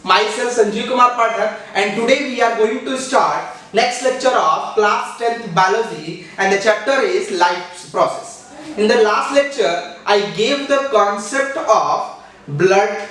myself Sanjeev Kumar Pathak, and today we are going to start next lecture of class 10th biology, and the chapter is life process. In the last lecture I gave the concept of blood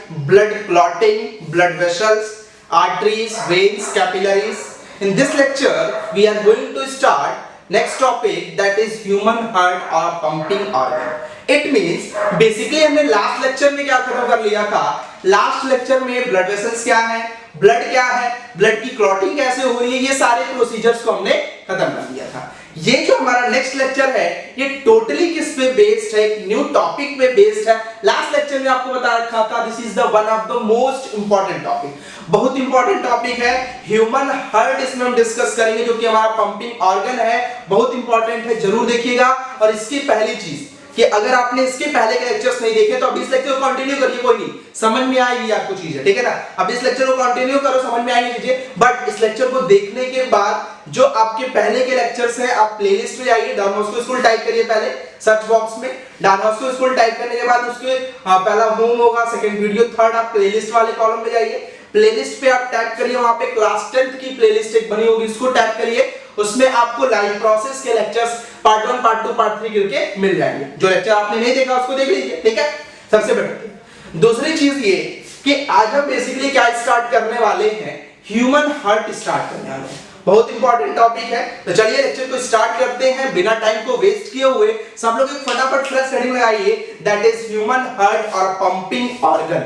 clotting, blood vessels, arteries, veins, capillaries. In this lecture we are going to start next topic, that is human heart or pumping organ. It means basically हमने last lecture में क्या खत्म कर लिया था, last lecture में blood vessels क्या है, ब्लड क्या है, ब्लड की क्लॉटिंग कैसे हो रही है, ये सारे प्रोसीजर्स को हमने खत्म कर दिया था। ये जो हमारा नेक्स्ट लेक्चर है ये टोटली किस पे बेस्ड है, एक न्यू टॉपिक पे बेस्ड है। लास्ट लेक्चर में आपको बता रखा था this is the one of the most important topic, बहुत इंपॉर्टेंट टॉपिक है ह्यूमन हार्ट, इसमें हम डिस्कस करेंगे जो कि हमारा पंपिंग ऑर्गन है, बहुत इंपॉर्टेंट है, जरूर देखिएगा। और इसकी पहली चीज कि अगर आपने इसके पहले के लेक्चर्स नहीं देखे तो अब इस लेक्चर को कंटिन्यू करिए, कोई नहीं, समझ में आएगी आपको चीजें, ठीक है ना। अब इस लेक्चर को कंटिन्यू करो, समझ में आएगी चीजें, बट इस लेक्चर को देखने के बाद जो आपके पहले के लेक्चर्स हैं आप प्लेलिस्ट में जाइए, डॉन बॉस्को स्कूल टाइप करिए, पहले सर्च बॉक्स में डॉन बॉस्को स्कूल टाइप करने के बाद उसके पहला होम होगा, सेकंड वीडियो, थर्ड आप प्लेलिस्ट वाले कॉलम में जाइए, प्लेलिस्ट पे आप टैप करिए, वहां पे क्लास 10th की प्लेलिस्ट एक बनी होगी, उसको टैप करिए, उसमें आपको लाइव प्रोसेस के लेक्चर्स पार्ट 1 पार्ट 2 पार्ट 3 करके मिल जाएंगे। जो लेक्चर आपने नहीं देखा उसको देख लीजिए, ठीक है, सबसे बेटर। दूसरी चीज ये कि आज हम बेसिकली क्या स्टार्ट करने वाले हैं, ह्यूमन हार्ट स्टार्ट करने वाले हैं, बहुत इंपॉर्टेंट टॉपिक है। तो चलिए लेक्चर को स्टार्ट करते हैं बिना टाइम को वेस्ट किए हुए। सब लोग एक फटाफट फ्रेश हेडिंग लगाइए, दैट इज ह्यूमन हार्ट और पंपिंग ऑर्गन।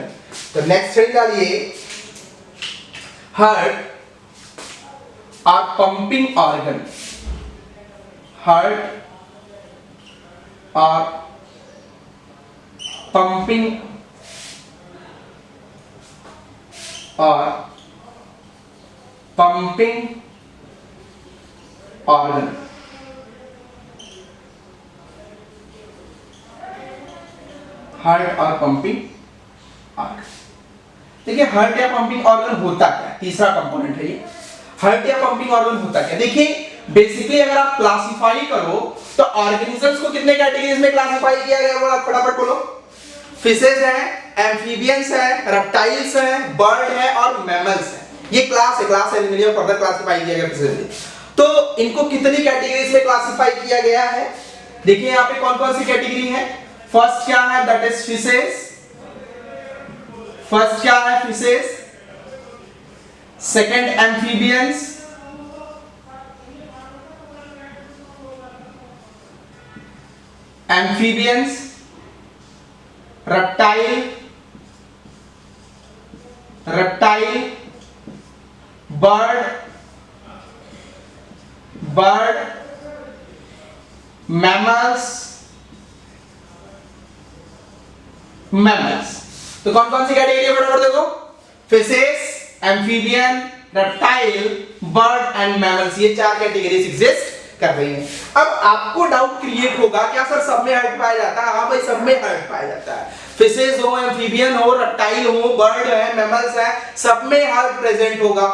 तो नेक्स्ट हेडिंग डालिए, हार्ट और पंपिंग ऑर्गन, हार्ट और पंपिंग और पंपिंग ऑर्गन। हार्ट और पंपिंग ऑर्गन, देखिए हार्ट या पंपिंग ऑर्गन होता क्या, तीसरा कंपोनेंट है ये। हार्ट या पंपिंग ऑर्गन होता क्या, देखिए बेसिकली अगर आप क्लासिफाई करो तो ऑर्गेनिजम्स को कितने कैटेगरीज में क्लासिफाई किया गया है, आप फटाफट बोलो। फिशेज है, एम्फीबियंस है, रेप्टाइल्स है, बर्ड है और मैमल्स है। ये क्लास है, क्लास एनिमल फर्दर क्लासिफाई किया गया फिशेज। तो इनको कितनी कैटेगरीज में क्लासिफाई किया गया है, देखिए यहाँ पे कौन कौन सी कैटेगरी है। फर्स्ट क्या है, दैट इज फिशेज, फर्स्ट क्या है fishes, second amphibians, amphibians, reptile, bird, mammals. तो कौन कौन सी कैटेगरी है फटाफट देखो, fishes, amphibian, reptile, bird and mammals, ये चार कैटेगरीज एग्जिस्ट कर रही है। अब आपको डाउट क्रिएट होगा क्या सर सब में हार्ट पाया जाता है, हाँ भाई सब में हार्ट पाया जाता है, फिशेस हो, एम्फीबियन हो, रेप्टाइल हो, बर्ड है, मैमल्स है, सब में हार्ट प्रेजेंट होगा।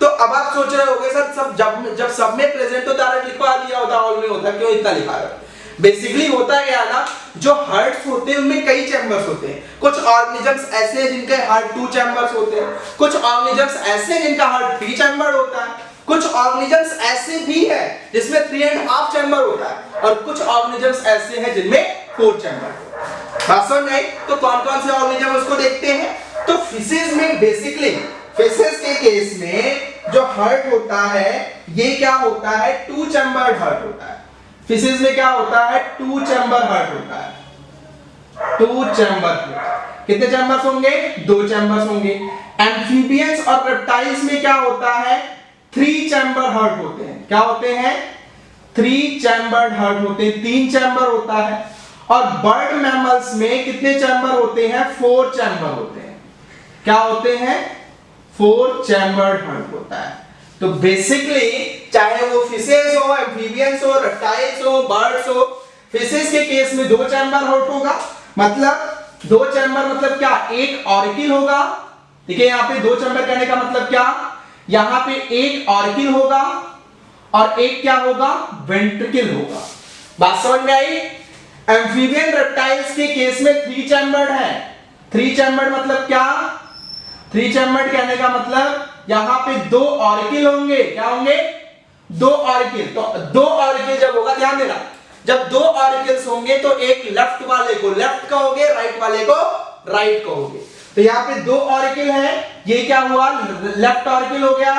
तो अब आप सोच रहे होंगे सर सब जब सब में प्रेजेंट होता है लिखवा दिया होता, ऑल में होता, क्यों इतना लिखा है। बेसिकली होता क्या ना, जो हार्ट्स होते हैं उनमें कई चैम्बर्स होते हैं, कुछ ऑर्गेनिजम्स ऐसे हैं जिनके हार्ट 2 चैम्बर्स होते हैं, कुछ ऑर्गेनिजम्स ऐसे हैं जिनका हार्ट 3 चैम्बर होता है, कुछ ऑर्गेनिजम्स ऐसे भी हैं जिसमें 3.5 चैम्बर होता है, और कुछ ऑर्गेनिजम्स ऐसे हैं जिनमें 4 चैम्बर। बात समझ में आई? तो कौन कौन से ऑर्गेनिजम उसको देखते हैं। तो फिशेज में बेसिकली, फिशेज के केस में जो हार्ट होता है ये क्या होता है, 2 चैम्बर हार्ट होता है। फिशेज में क्या होता है, 2 चैम्बर हार्ट होता है, 2 चैम्बर। कितने चैम्बर्स होंगे, 2 चैम्बर्स होंगे। एम्फीबियंस और रेप्टाइल्स में क्या होता है, 3 चैम्बर हार्ट होते हैं। क्या होते हैं, 3 चैम्बर्ड हार्ट होते हैं, 3 चैम्बर होता है। और बर्ड मैमल्स में कितने चैम्बर होते हैं, 4 चैम्बर होते हैं। क्या होते हैं, 4 चैम्बर्ड हार्ट होता है। तो बेसिकली चाहे वो फिशेस हो, एम्फीबियंस हो, रेप्टाइल्स हो, बर्ड्स हो, फिशेस के केस में 2 चैम्बर हार्ट होगा, मतलब 2 चैम्बर मतलब क्या, एक ऑरिकिल होगा। देखिए यहाँ पे 2 चैम्बर कहने का मतलब क्या, यहां पे एक ऑरिकिल होगा और एक क्या होगा, वेंट्रिकल होगा। बात समझ में आई। एम्फीबियन रेप्टाइल्स के केस में 3 चैम्बर्ड है। 3 चैम्बर्ड मतलब क्या, 3 चैम्बर्ड कहने का मतलब यहां पे 2 ऑरिकिल होंगे। क्या होंगे? 2 ऑरिकिल। तो 2 ऑरिकिल जब होगा, ध्यान देना, जब 2 ऑरिकल्स होंगे तो एक लेफ्ट वाले को लेफ्ट कहोगे, राइट वाले को राइट कहोगे। तो यहां पे 2 ऑरिकल है, ये क्या हुआ? लेफ्ट ऑरिकल हो गया,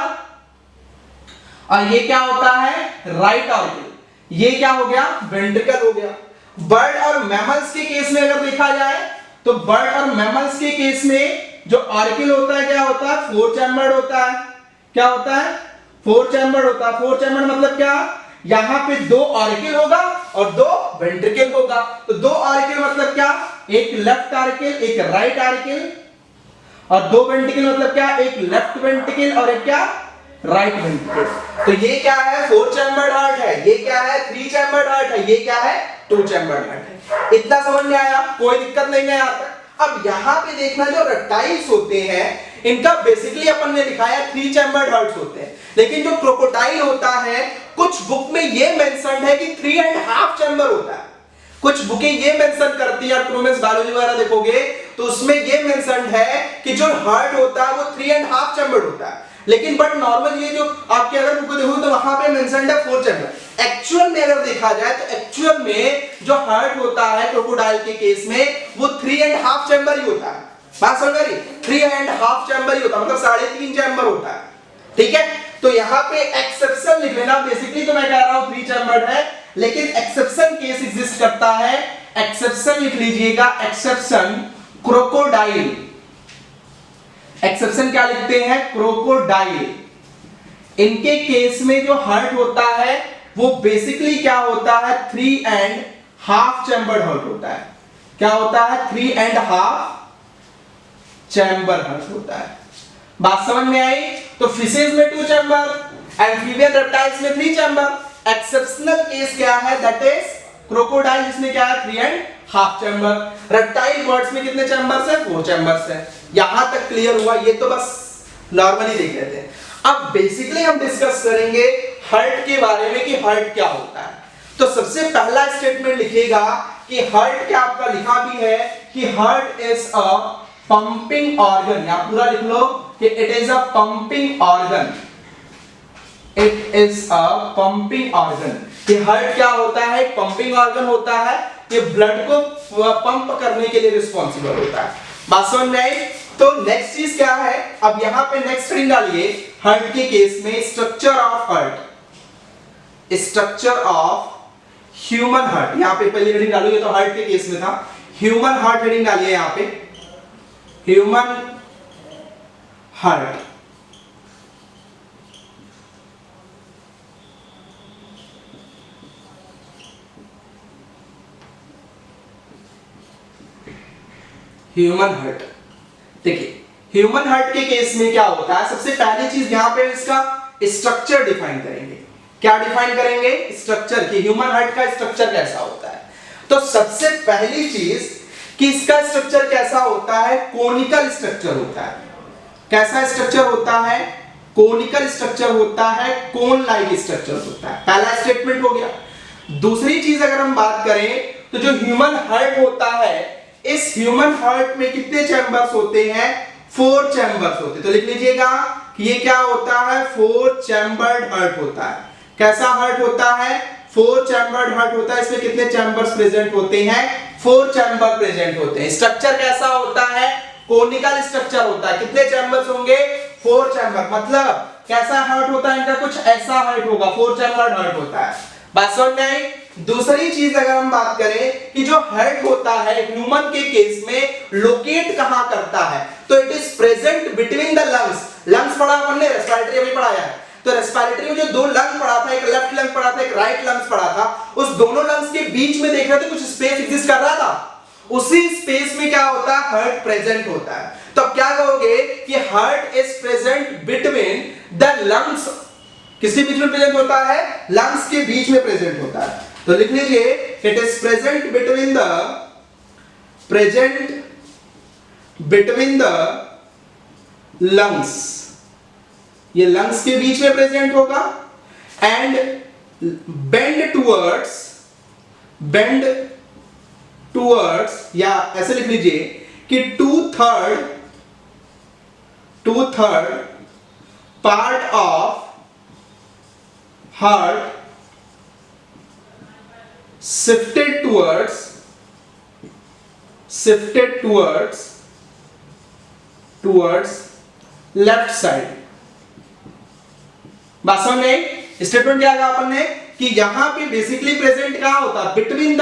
और ये क्या होता है? Right auricle. ये क्या हो गया? वेंट्रिकल हो गया। बर्ड और मैमल्स के केस में अगर देखा जाए तो बर्ड और मैमल्स के केस में जो ऑरिकल होता है क्या होता है? 4 चैम्बर्ड होता है। क्या होता है? 4 चैम्बर्ड होता है। 4 चैम्बर्ड मतलब क्या? यहां पे 2 ऑरिकल होगा और 2 वेंट्रिकल होगा। तो 2 ऑरिकल मतलब क्या? एक लेफ्ट ऑरिकल, एक राइट ऑरिकल, और 2 वेंट्रिकल मतलब क्या? एक लेफ्ट वेंट्रिकल और एक क्या? Right ventricle. तो ये क्या है? 4 चैम्बर्ड हार्ट है। ये क्या है? 3 चैम्बर्ड हार्ट है। ये क्या है? 2 चैम्बर्ड हार्ट है। इतना समझ में आया? कोई दिक्कत नहीं है यहां तक। अब यहां पे देखना, जो रेप्टाइल्स होते हैं इनका बेसिकली अपन ने लिखा है 3 चैम्बर्ड हार्ट्स होते हैं, लेकिन जो क्रोकोडाइल होता है कुछ बुक में ये मेंशन है कि 3.5 चैम्बर होता है। कुछ बुकें ये मेंशन करती है, ट्रूमेंस बायोलॉजी वगैरह देखोगे तो उसमें ये मेंशन है कि जो हार्ट होता है वो 3.5 चैम्बर होता है, लेकिन बट नॉर्मल ये जो आपके अगर बुक देखोगे तो वहां पे मेंशन है 4 चैम्बर। एक्चुअल में अगर देखा जाए तो एक्चुअल में जो हार्ट होता है क्रोकोडाइल के केस में वो 3.5 चैम्बर ही होता है। बात समझ गई? 3.5 चैम्बर ही होता है, मतलब 3.5 चैम्बर होता है। ठीक है, तो यहां पे एक्सेप्शन लिख लेना। बेसिकली तो मैं कह रहा हूं 3 चैम्बर्ड है, लेकिन एक्सेप्शन केस एग्जिस्ट करता है। एक्सेप्शन लिख लीजिएगा, एक्सेप्शन क्रोकोडाइल। एक्सेप्शन क्या लिखते हैं? क्रोकोडाइल। इनके केस में जो हार्ट होता है वो बेसिकली क्या होता है? 3.5 चैम्बर्ड हार्ट होता है। क्या होता है? 3.5 चैम्बर हार्ट होता है। बात समझ में आई? तो फिशेज में 2 चैम्बर, एम्फीबियन रेप्टाइल्स में 3 चैम्बर। एक्सेप्शनल केस क्या है? दैट इज क्रोकोडाइल, जिसमें क्या है? 3.5 चैम्बर। रेप्टाइल बर्ड्स में कितने चैम्बर्स है? 4 चैम्बर्स है। यहां तक क्लियर हुआ? ये तो बस नॉर्मली देख लेते हैं। अब बेसिकली हम डिस्कस करेंगे हार्ट के बारे में कि हार्ट क्या होता है। तो सबसे पहला स्टेटमेंट लिखिएगा कि हार्ट क्या, आपका लिखा भी है कि heart is a pumping organ. या पूरा लिख लो कि it is a pumping organ. It is a pumping organ. कि हार्ट क्या होता है? पंपिंग ऑर्गन होता है। ये ब्लड को पंप करने के लिए रिस्पॉन्सिबल होता है। बात समझ में आई? तो नेक्स्ट चीज क्या है? अब यहां पे नेक्स्ट रीडिंग डालिए हार्ट के केस में, structure of heart, structure of human heart. यहां पे पहली रीडिंग डालोगे तो हार्ट के केस में था, ह्यूमन हार्ट रीडिंग डालिए यहां पे, ह्यूमन हार्ट। Human heart. देखिए ह्यूमन हार्ट के केस में क्या होता है? सबसे पहली चीज यहां पे इसका स्ट्रक्चर डिफाइन करेंगे। क्या डिफाइन करेंगे? स्ट्रक्चर, कि ह्यूमन हार्ट का स्ट्रक्चर कैसा होता है। तो सबसे पहली चीज कि इसका स्ट्रक्चर कैसा होता है? कोनिकल स्ट्रक्चर होता है। कैसा स्ट्रक्चर होता है? कोनिकल स्ट्रक्चर होता है, कोन लाइक स्ट्रक्चर होता है। पहला स्टेटमेंट हो गया। दूसरी चीज अगर हम बात करें तो जो ह्यूमन हार्ट होता है, इस ह्यूमन हार्ट में कितने चैम्बर्स होते हैं? 4 चैम्बर्स होते हैं। तो लिख लीजिएगा कि ये क्या होता है? 4 चैम्बर्ड हार्ट होता है। कैसा हार्ट होता है? 4 चैम्बर्ड हार्ट होता है। इसमें कितने चैम्बर्स प्रेजेंट होते हैं? 4 चैम्बर प्रेजेंट होते हैं। स्ट्रक्चर कैसा होता है? कोनिकल स्ट्रक्चर होता है। कितने चैम्बर्स होंगे? 4 चैम्बर। मतलब कैसा हार्ट होता है इनका? कुछ ऐसा हार्ट होगा, 4 चैम्बर्ड हार्ट होता है। बात समझ में आई? दूसरी चीज अगर हम बात करें कि जो हार्ट होता है ह्यूमन के केस में लोकेट कहां करता है, तो it is present between the lungs. Lungs पढ़ा अपन ने, रेस्पिरेटरी अभी पढ़ाया है। तो रेस्पिरेटरी में जो 2 लंग पढ़ा था, एक लेफ्ट लंग पढ़ा था, एक राइट लंग्स पढ़ा था, उस दोनों लंग्स के बीच में देख रहे थे कुछ स्पेस एग्जिस्ट कर रहा था। उसी स्पेस में क्या होता है? हार्ट प्रेजेंट होता है। तो अब क्या कहोगे कि heart is present between the lungs. किसके बीच में प्रेजेंट होता है? लंग्स के बीच में प्रेजेंट होता है। तो लिख लीजिए it is present between the lungs. ये लंग्स के बीच में प्रेजेंट होगा एंड बेंड टूवर्ड्स, या ऐसे लिख लीजिए कि 2/3 2/3 part of heart shifted towards left side. बात समझ में आई? स्टेटमेंट क्या कहा अपन ने कि यहां पे बेसिकली प्रेजेंट कहां होता है, बिटवीन द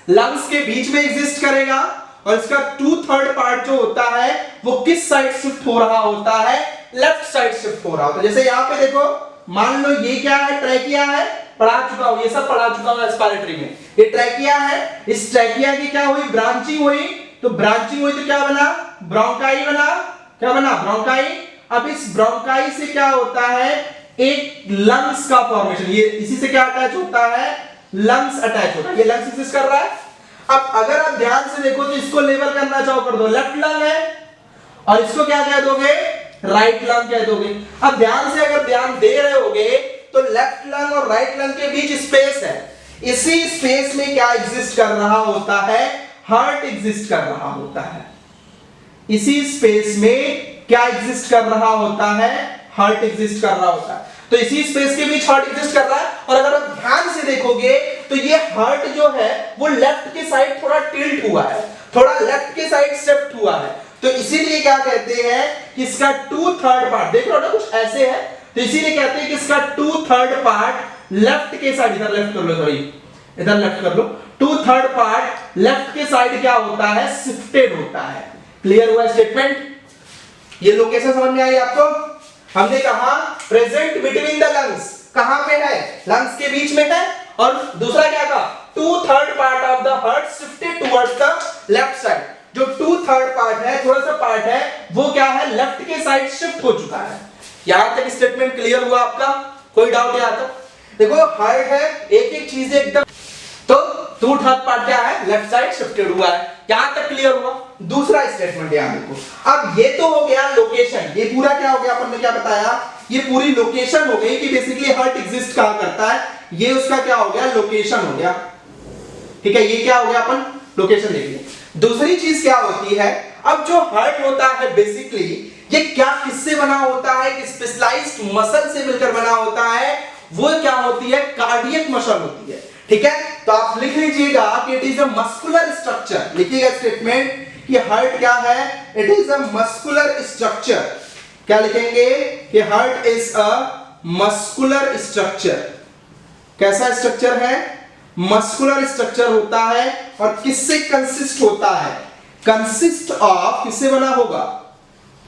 लंग्स के बीच में एग्जिस्ट करेगा, और इसका 2/3 पार्ट जो होता है वो किस साइड शिफ्ट हो रहा होता है, लेफ्ट साइड शिफ्ट हो रहा होता है। जैसे यहां पे देखो, मान लो ये क्या है, ट्रैकिया है, पढ़ा चुका हूं, ये सब पढ़ा चुका हूं एस्पिरेटरी में। ये ट्रैकिया है, इस ट्रैकिया की क्या हुई, ब्रांचिंग हुई, तो ब्रांचिंग हुई तो क्या बना, ब्रोंकाई बना। क्या बना, ब्रोंकाई। अब इस ब्रोंकाई से क्या होता है, एक लंग्स का फॉर्मेशन, ये इसी से क्या अटैच होता है, लंग्स अटैच होता है, ये लंग्स एग्जिस्ट कर रहा है। अब अगर आप ध्यान से देखो तो इसको लेबल करना चाहो कर दो, लेफ्ट लंग है, और इसको क्या कह दोगे, राइट लंग कह दोगे। अब ध्यान से अगर ध्यान दे रहे होगे तो लेफ्ट लंग और राइट लंग के बीच स्पेस है, इसी स्पेस में क्या एग्जिस्ट कर रहा होता है, हार्ट एग्जिस्ट कर रहा होता है। इसी स्पेस में क्या एग्जिस्ट कर रहा होता है, हार्ट एग्जिस्ट कर रहा होता है। तो इसी स्पेस के बीच हार्ट एग्जिस्ट कर रहा है, और अगर आप ध्यान से देखोगे तो ये हार्ट जो है वो लेफ्ट के साइड थोड़ा टिल्ट हुआ है, थोड़ा लेफ्ट के साइड शिफ्ट हुआ है। तो इसीलिए क्या कहते हैं कि इसका 2/3 पार्ट, देख रहे हो ना कुछ ऐसे है, तो इसीलिए कहते हैं कि इसका 2/3 पार्ट लेफ्ट के साइड, इधर लेफ्ट कर लो, सॉरी इधर लेफ्ट कर लो, 2/3 पार्ट लेफ्ट के साइड क्या होता है, शिफ्टेड होता है। क्लियर हुआ स्टेटमेंट? ये लोकेशन समझ में आई आपको? हमने कहा प्रेजेंट बिटवीन द लंग्स, कहां पे है, लंग्स के बीच में है, और दूसरा क्या कहा, 2/3 part of the heart shifted towards the left side. जो 2/3 पार्ट है, थोड़ा सा पार्ट है, वो क्या है, लेफ्ट के साइड शिफ्ट हो चुका है। यहां तक स्टेटमेंट क्लियर हुआ आपका? कोई डाउट यहां तक? देखो हार्ट है, एक एक चीज एकदम, तो 2/3 पार्ट क्या है, लेफ्ट साइड शिफ्टेड हुआ है। यहां तक क्लियर हुआ? दूसरा स्टेटमेंट यहां देखो, अब ये तो हो गया लोकेशन, ये पूरा क्या हो गया, अपन ने क्या बताया, ये पूरी लोकेशन हो गई कि बेसिकली हार्ट एग्जिस्ट कहां करता है, ये उसका क्या हो गया, लोकेशन हो गया। ठीक है, ये क्या हो गया, अपन लोकेशन देख लिया। दूसरी चीज क्या होती है, अब जो हार्ट होता है बेसिकली ये क्या किससे बना होता है, कि स्पेशलाइज्ड मसल से मिलकर बना होता है, वो क्या होती है, कार्डियक मसल होती है। ठीक है, तो आप लिख लीजिएगा कि it is a muscular structure, लिखिएगा स्टेटमेंट कि हार्ट क्या है, it is a muscular structure. क्या लिखेंगे कि heart is a muscular structure. कैसा स्ट्रक्चर है, मस्कुलर स्ट्रक्चर होता है, और किससे कंसिस्ट होता है, कंसिस्ट ऑफ, किससे बना होगा,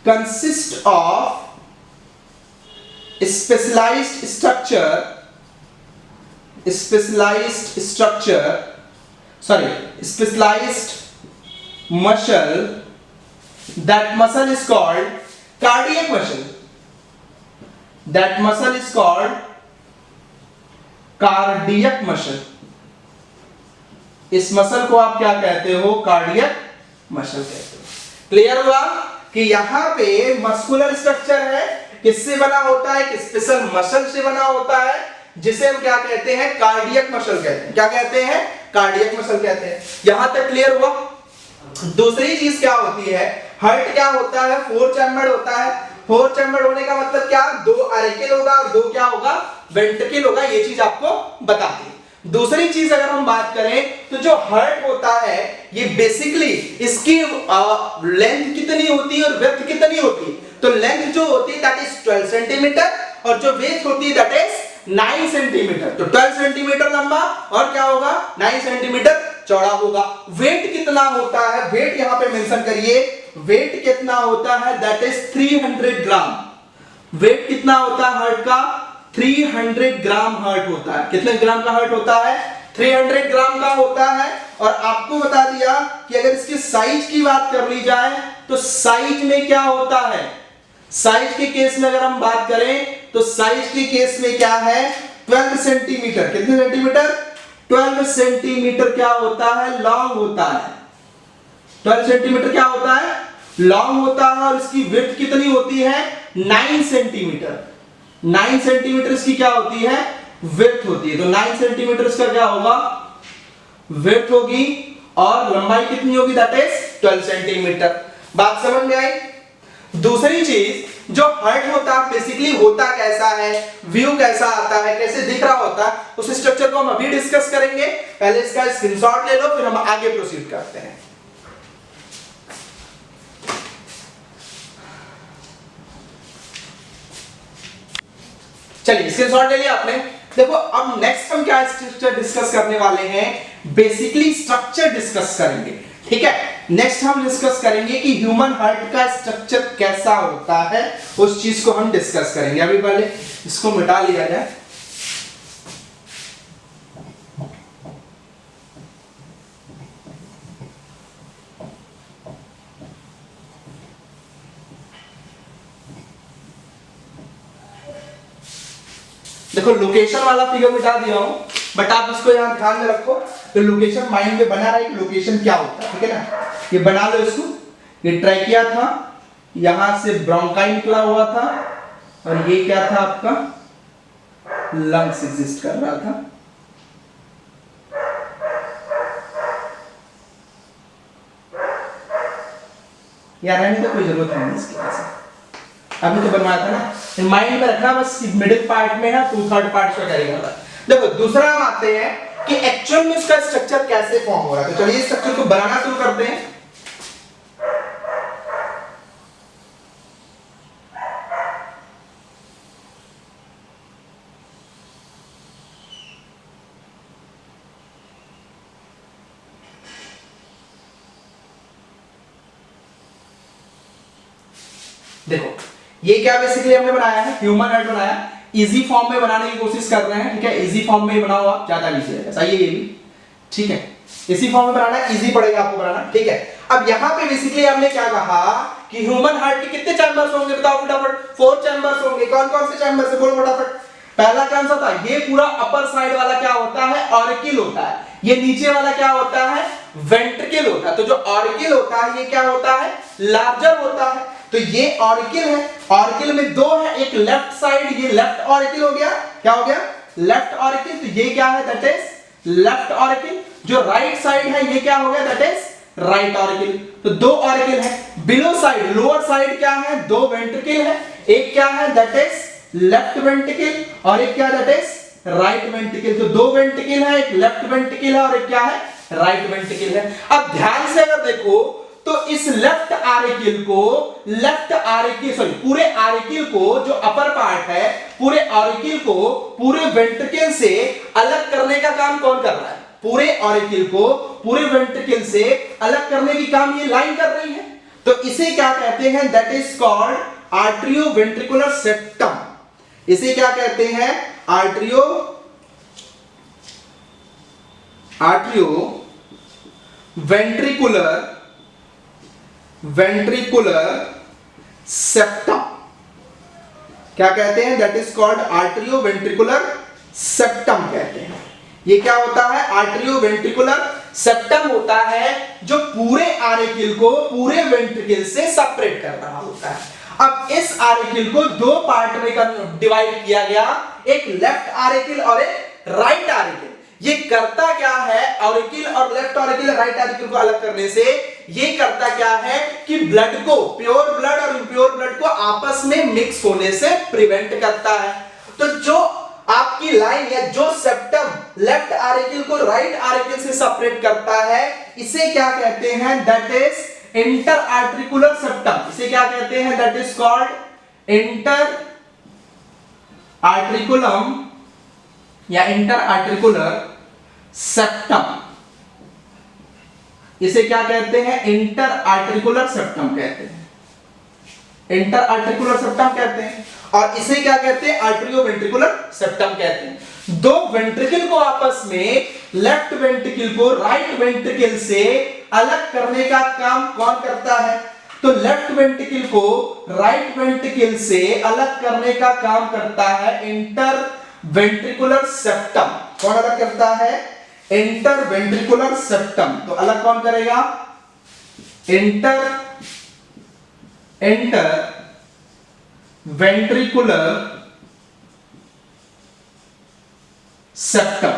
consist of specialised structure, specialized muscle, that muscle is called cardiac muscle, that muscle is called cardiac muscle। इस मसल को आप क्या कहते हो, कार्डियक मसल कहते हो। क्लियर हुआ कि यहां पे मस्कुलर स्ट्रक्चर है, किससे बना होता है, कि स्पेशल मसल से बना होता है, जिसे हम क्या कहते हैं, कार्डियक मसल कहते हैं। क्या कहते हैं, कार्डियक मसल कहते हैं। यहां तक क्लियर हुआ? दूसरी चीज क्या होती है, हार्ट क्या होता है, 4 चैम्बर्ड होता है। 4 चैम्बर्ड होने का मतलब क्या, 2 अरेकल होगा और 2 क्या होगा, वेंट्रिकल होगा। ये चीज आपको बता दी। दूसरी चीज अगर हम बात करें तो जो हार्ट होता है ये बेसिकली इसकी लेंथ कितनी होती है और विड्थ कितनी होती है, तो लेंथ जो होती है दैट इज 12 सेंटीमीटर, और जो विड्थ होती है दैट इज 9 सेंटीमीटर। तो 12 सेंटीमीटर लंबा और क्या होगा, 9 सेंटीमीटर चौड़ा होगा। वेट कितना होता है, वेट यहां पे मेंशन करिए, वेट कितना होता है, दैट इज 300 ग्राम। वेट कितना होता है हार्ट का, 300 ग्राम हार्ट होता है। कितने ग्राम का हार्ट होता है, 300 ग्राम का होता है। और आपको बता दिया कि अगर इसके साइज की बात कर ली जाए तो साइज में क्या होता है, साइज के केस में अगर हम बात करें तो साइज के केस में क्या है, 12 सेंटीमीटर। कितने सेंटीमीटर, 12 सेंटीमीटर क्या होता है, लॉन्ग होता है। 12 सेंटीमीटर क्या होता है, लॉन्ग होता है। और इसकी विड्थ कितनी होती है, 9 सेंटीमीटर। 9 सेंटीमीटर इसकी क्या होती है, विड्थ होती है। तो 9 सेंटीमीटर इसका क्या होगा, विड्थ होगी। और लंबाई कितनी होगी, दैट इज 12 सेंटीमीटर। बात समझ में आई? दूसरी चीज जो हार्ट होता है बेसिकली होता कैसा है, व्यू कैसा आता है, कैसे दिख रहा होता है, उस स्ट्रक्चर को हम अभी डिस्कस करेंगे। पहले इसका स्क्रीनशॉट ले लो, फिर हम आगे प्रोसीड करते हैं। चलिए स्क्रीनशॉट ले लिया आपने। देखो अब नेक्स्ट हम क्या स्ट्रक्चर डिस्कस करने वाले हैं, बेसिकली स्ट्रक्चर डिस्कस करेंगे। ठीक है, नेक्स्ट हम डिस्कस करेंगे कि ह्यूमन हार्ट का स्ट्रक्चर कैसा होता है, उस चीज को हम डिस्कस करेंगे। अभी पहले इसको मिटा लिया जाए। देखो लोकेशन वाला फिगर मिटा दिया हूं, बट आप इसको यहां ध्यान में रखो, तो लोकेशन माइंड में बना रहा है कि लोकेशन क्या होता है। ठीक है ना, ये बना लो इसको। ये ट्रैकिया था, यहां से ब्रोंकाई निकला हुआ था, और ये क्या था आपका, लंग्स एग्जिस्ट कर रहा था। यार रहने तो कोई जरूरत नहीं इसकी वजह, अभी तो बनवाया था ना, माइंड में रखना बस। मिडिल पार्ट में है, 2/3 पार्ट का कैरी करना। देखो दूसरा हम आते हैं कि एक्चुअल में इसका स्ट्रक्चर कैसे फॉर्म हो रहा है। तो चलिए स्ट्रक्चर को बनाना शुरू करते हैं। देखो ये क्या बेसिकली हमने बनाया है, ह्यूमन हार्ट बनाया, इजी फॉर्म में बनाने की कोशिश कर रहे हैं। ठीक है, इजी फॉर्म में ही बनाओ आप, ज्यादा इजी है। सही है ये भी, ठीक है, इसी फॉर्म में बनाना है, इजी पड़ेगा आपको बनाना। ठीक है, अब यहां पे बेसिकली हमने क्या कहा कि ह्यूमन हार्ट के कितने चैम्बर्स होंगे, बताओ फटाफट। 4 चैम्बर्स होंगे। कौन कौन से चैम्बर्स है, बोलो फटाफट। पहला कौन सा था, ये पूरा अपर साइड वाला क्या होता है, ऑरिकिल होता है। ये नीचे वाला क्या होता है, वेंट्रिकल होता है। तो जो ऑरिकिल होता है ये क्या होता है, लार्जर होता है। तो ये ऑरिकिल है, ऑरिकिल में 2 है, एक लेफ्ट साइड, ये लेफ्ट ऑरिकिल हो गया। क्या हो गया, लेफ्ट ऑरिकिल। तो ये क्या है, दैट इज लेफ्ट ऑरिकिल। जो राइट साइड है ये क्या हो गया, दैट इज राइट ऑरिकिल। तो 2 ऑरिकिल है। बिलो साइड, लोअर साइड क्या है, 2 वेंट्रिकल है। एक क्या है, दैट इज लेफ्ट वेंट्रिकल, और एक क्या, दैट इज राइट वेंट्रिकल। तो 2 वेंट्रिकल है, एक लेफ्ट वेंट्रिकल है और एक क्या है, राइट वेंट्रिकल है। अब ध्यान से अगर देखो तो इस लेफ्ट आरिकिल को, लेफ्ट आरिकिल सॉरी पूरे आरिकिल को, जो अपर पार्ट है, पूरे आरिकिल को पूरे वेंट्रिकल से अलग करने का काम कौन कर रहा है, पूरे ऑरिकिल को पूरे वेंट्रिकल से अलग करने की काम ये लाइन कर रही है। तो इसे क्या कहते हैं, दैट इज कॉल्ड आर्टरियोवेंट्रिकुलर सेप्टम। इसे क्या कहते हैं, वेंट्रिकुलर सेप्टम। क्या कहते हैं, दैट इज कॉल्ड आर्टरियोवेंट्रिकुलर सेप्टम कहते हैं। ये क्या होता है, आर्टरियोवेंट्रिकुलर सेप्टम होता है, जो पूरे आरिकिल को पूरे वेंट्रिकल से सेपरेट कर रहा होता है। अब इस आरिकिल को 2 पार्ट में डिवाइड किया गया, एक लेफ्ट आरिकिल और एक राइट आरिकिल। ये करता क्या है, ऑरिकिल और लेफ्ट ऑरिकिल राइट आरिकिल को अलग करने से ये करता क्या है कि ब्लड को, प्योर ब्लड और इम्प्योर ब्लड को आपस में मिक्स होने से प्रिवेंट करता है। तो जो आपकी लाइन या जो सेप्टम लेफ्ट आरिकिल को राइट आरिकिल से सेपरेट करता है, इसे क्या कहते हैं, that is inter articular septum. इसे क्या कहते हैं, दैट इज कॉल्ड इंटर आर्टिकुलम या इंटर आर्टिकुलर सेप्टम। इसे क्या कहते हैं, इंटर आर्टिकुलर सेप्टम कहते हैं। इंटर आर्टिकुलर सेप्टम कहते हैं। और इसे क्या कहते हैं, आर्टरियोवेंट्रिकुलर सेप्टम कहते हैं। 2 वेंट्रिकल को आपस में, लेफ्ट वेंट्रिकल को राइट वेंट्रिकल से अलग करने का काम कौन करता है, तो लेफ्ट वेंट्रिकल को राइट वेंट्रिकल से अलग करने का काम करता है इंटर वेंट्रिकुलर सेप्टम। कौन अलग करता है, इंटर वेंट्रिकुलर सेप्टम। तो अलग कौन करेगा, inter ventricular septum.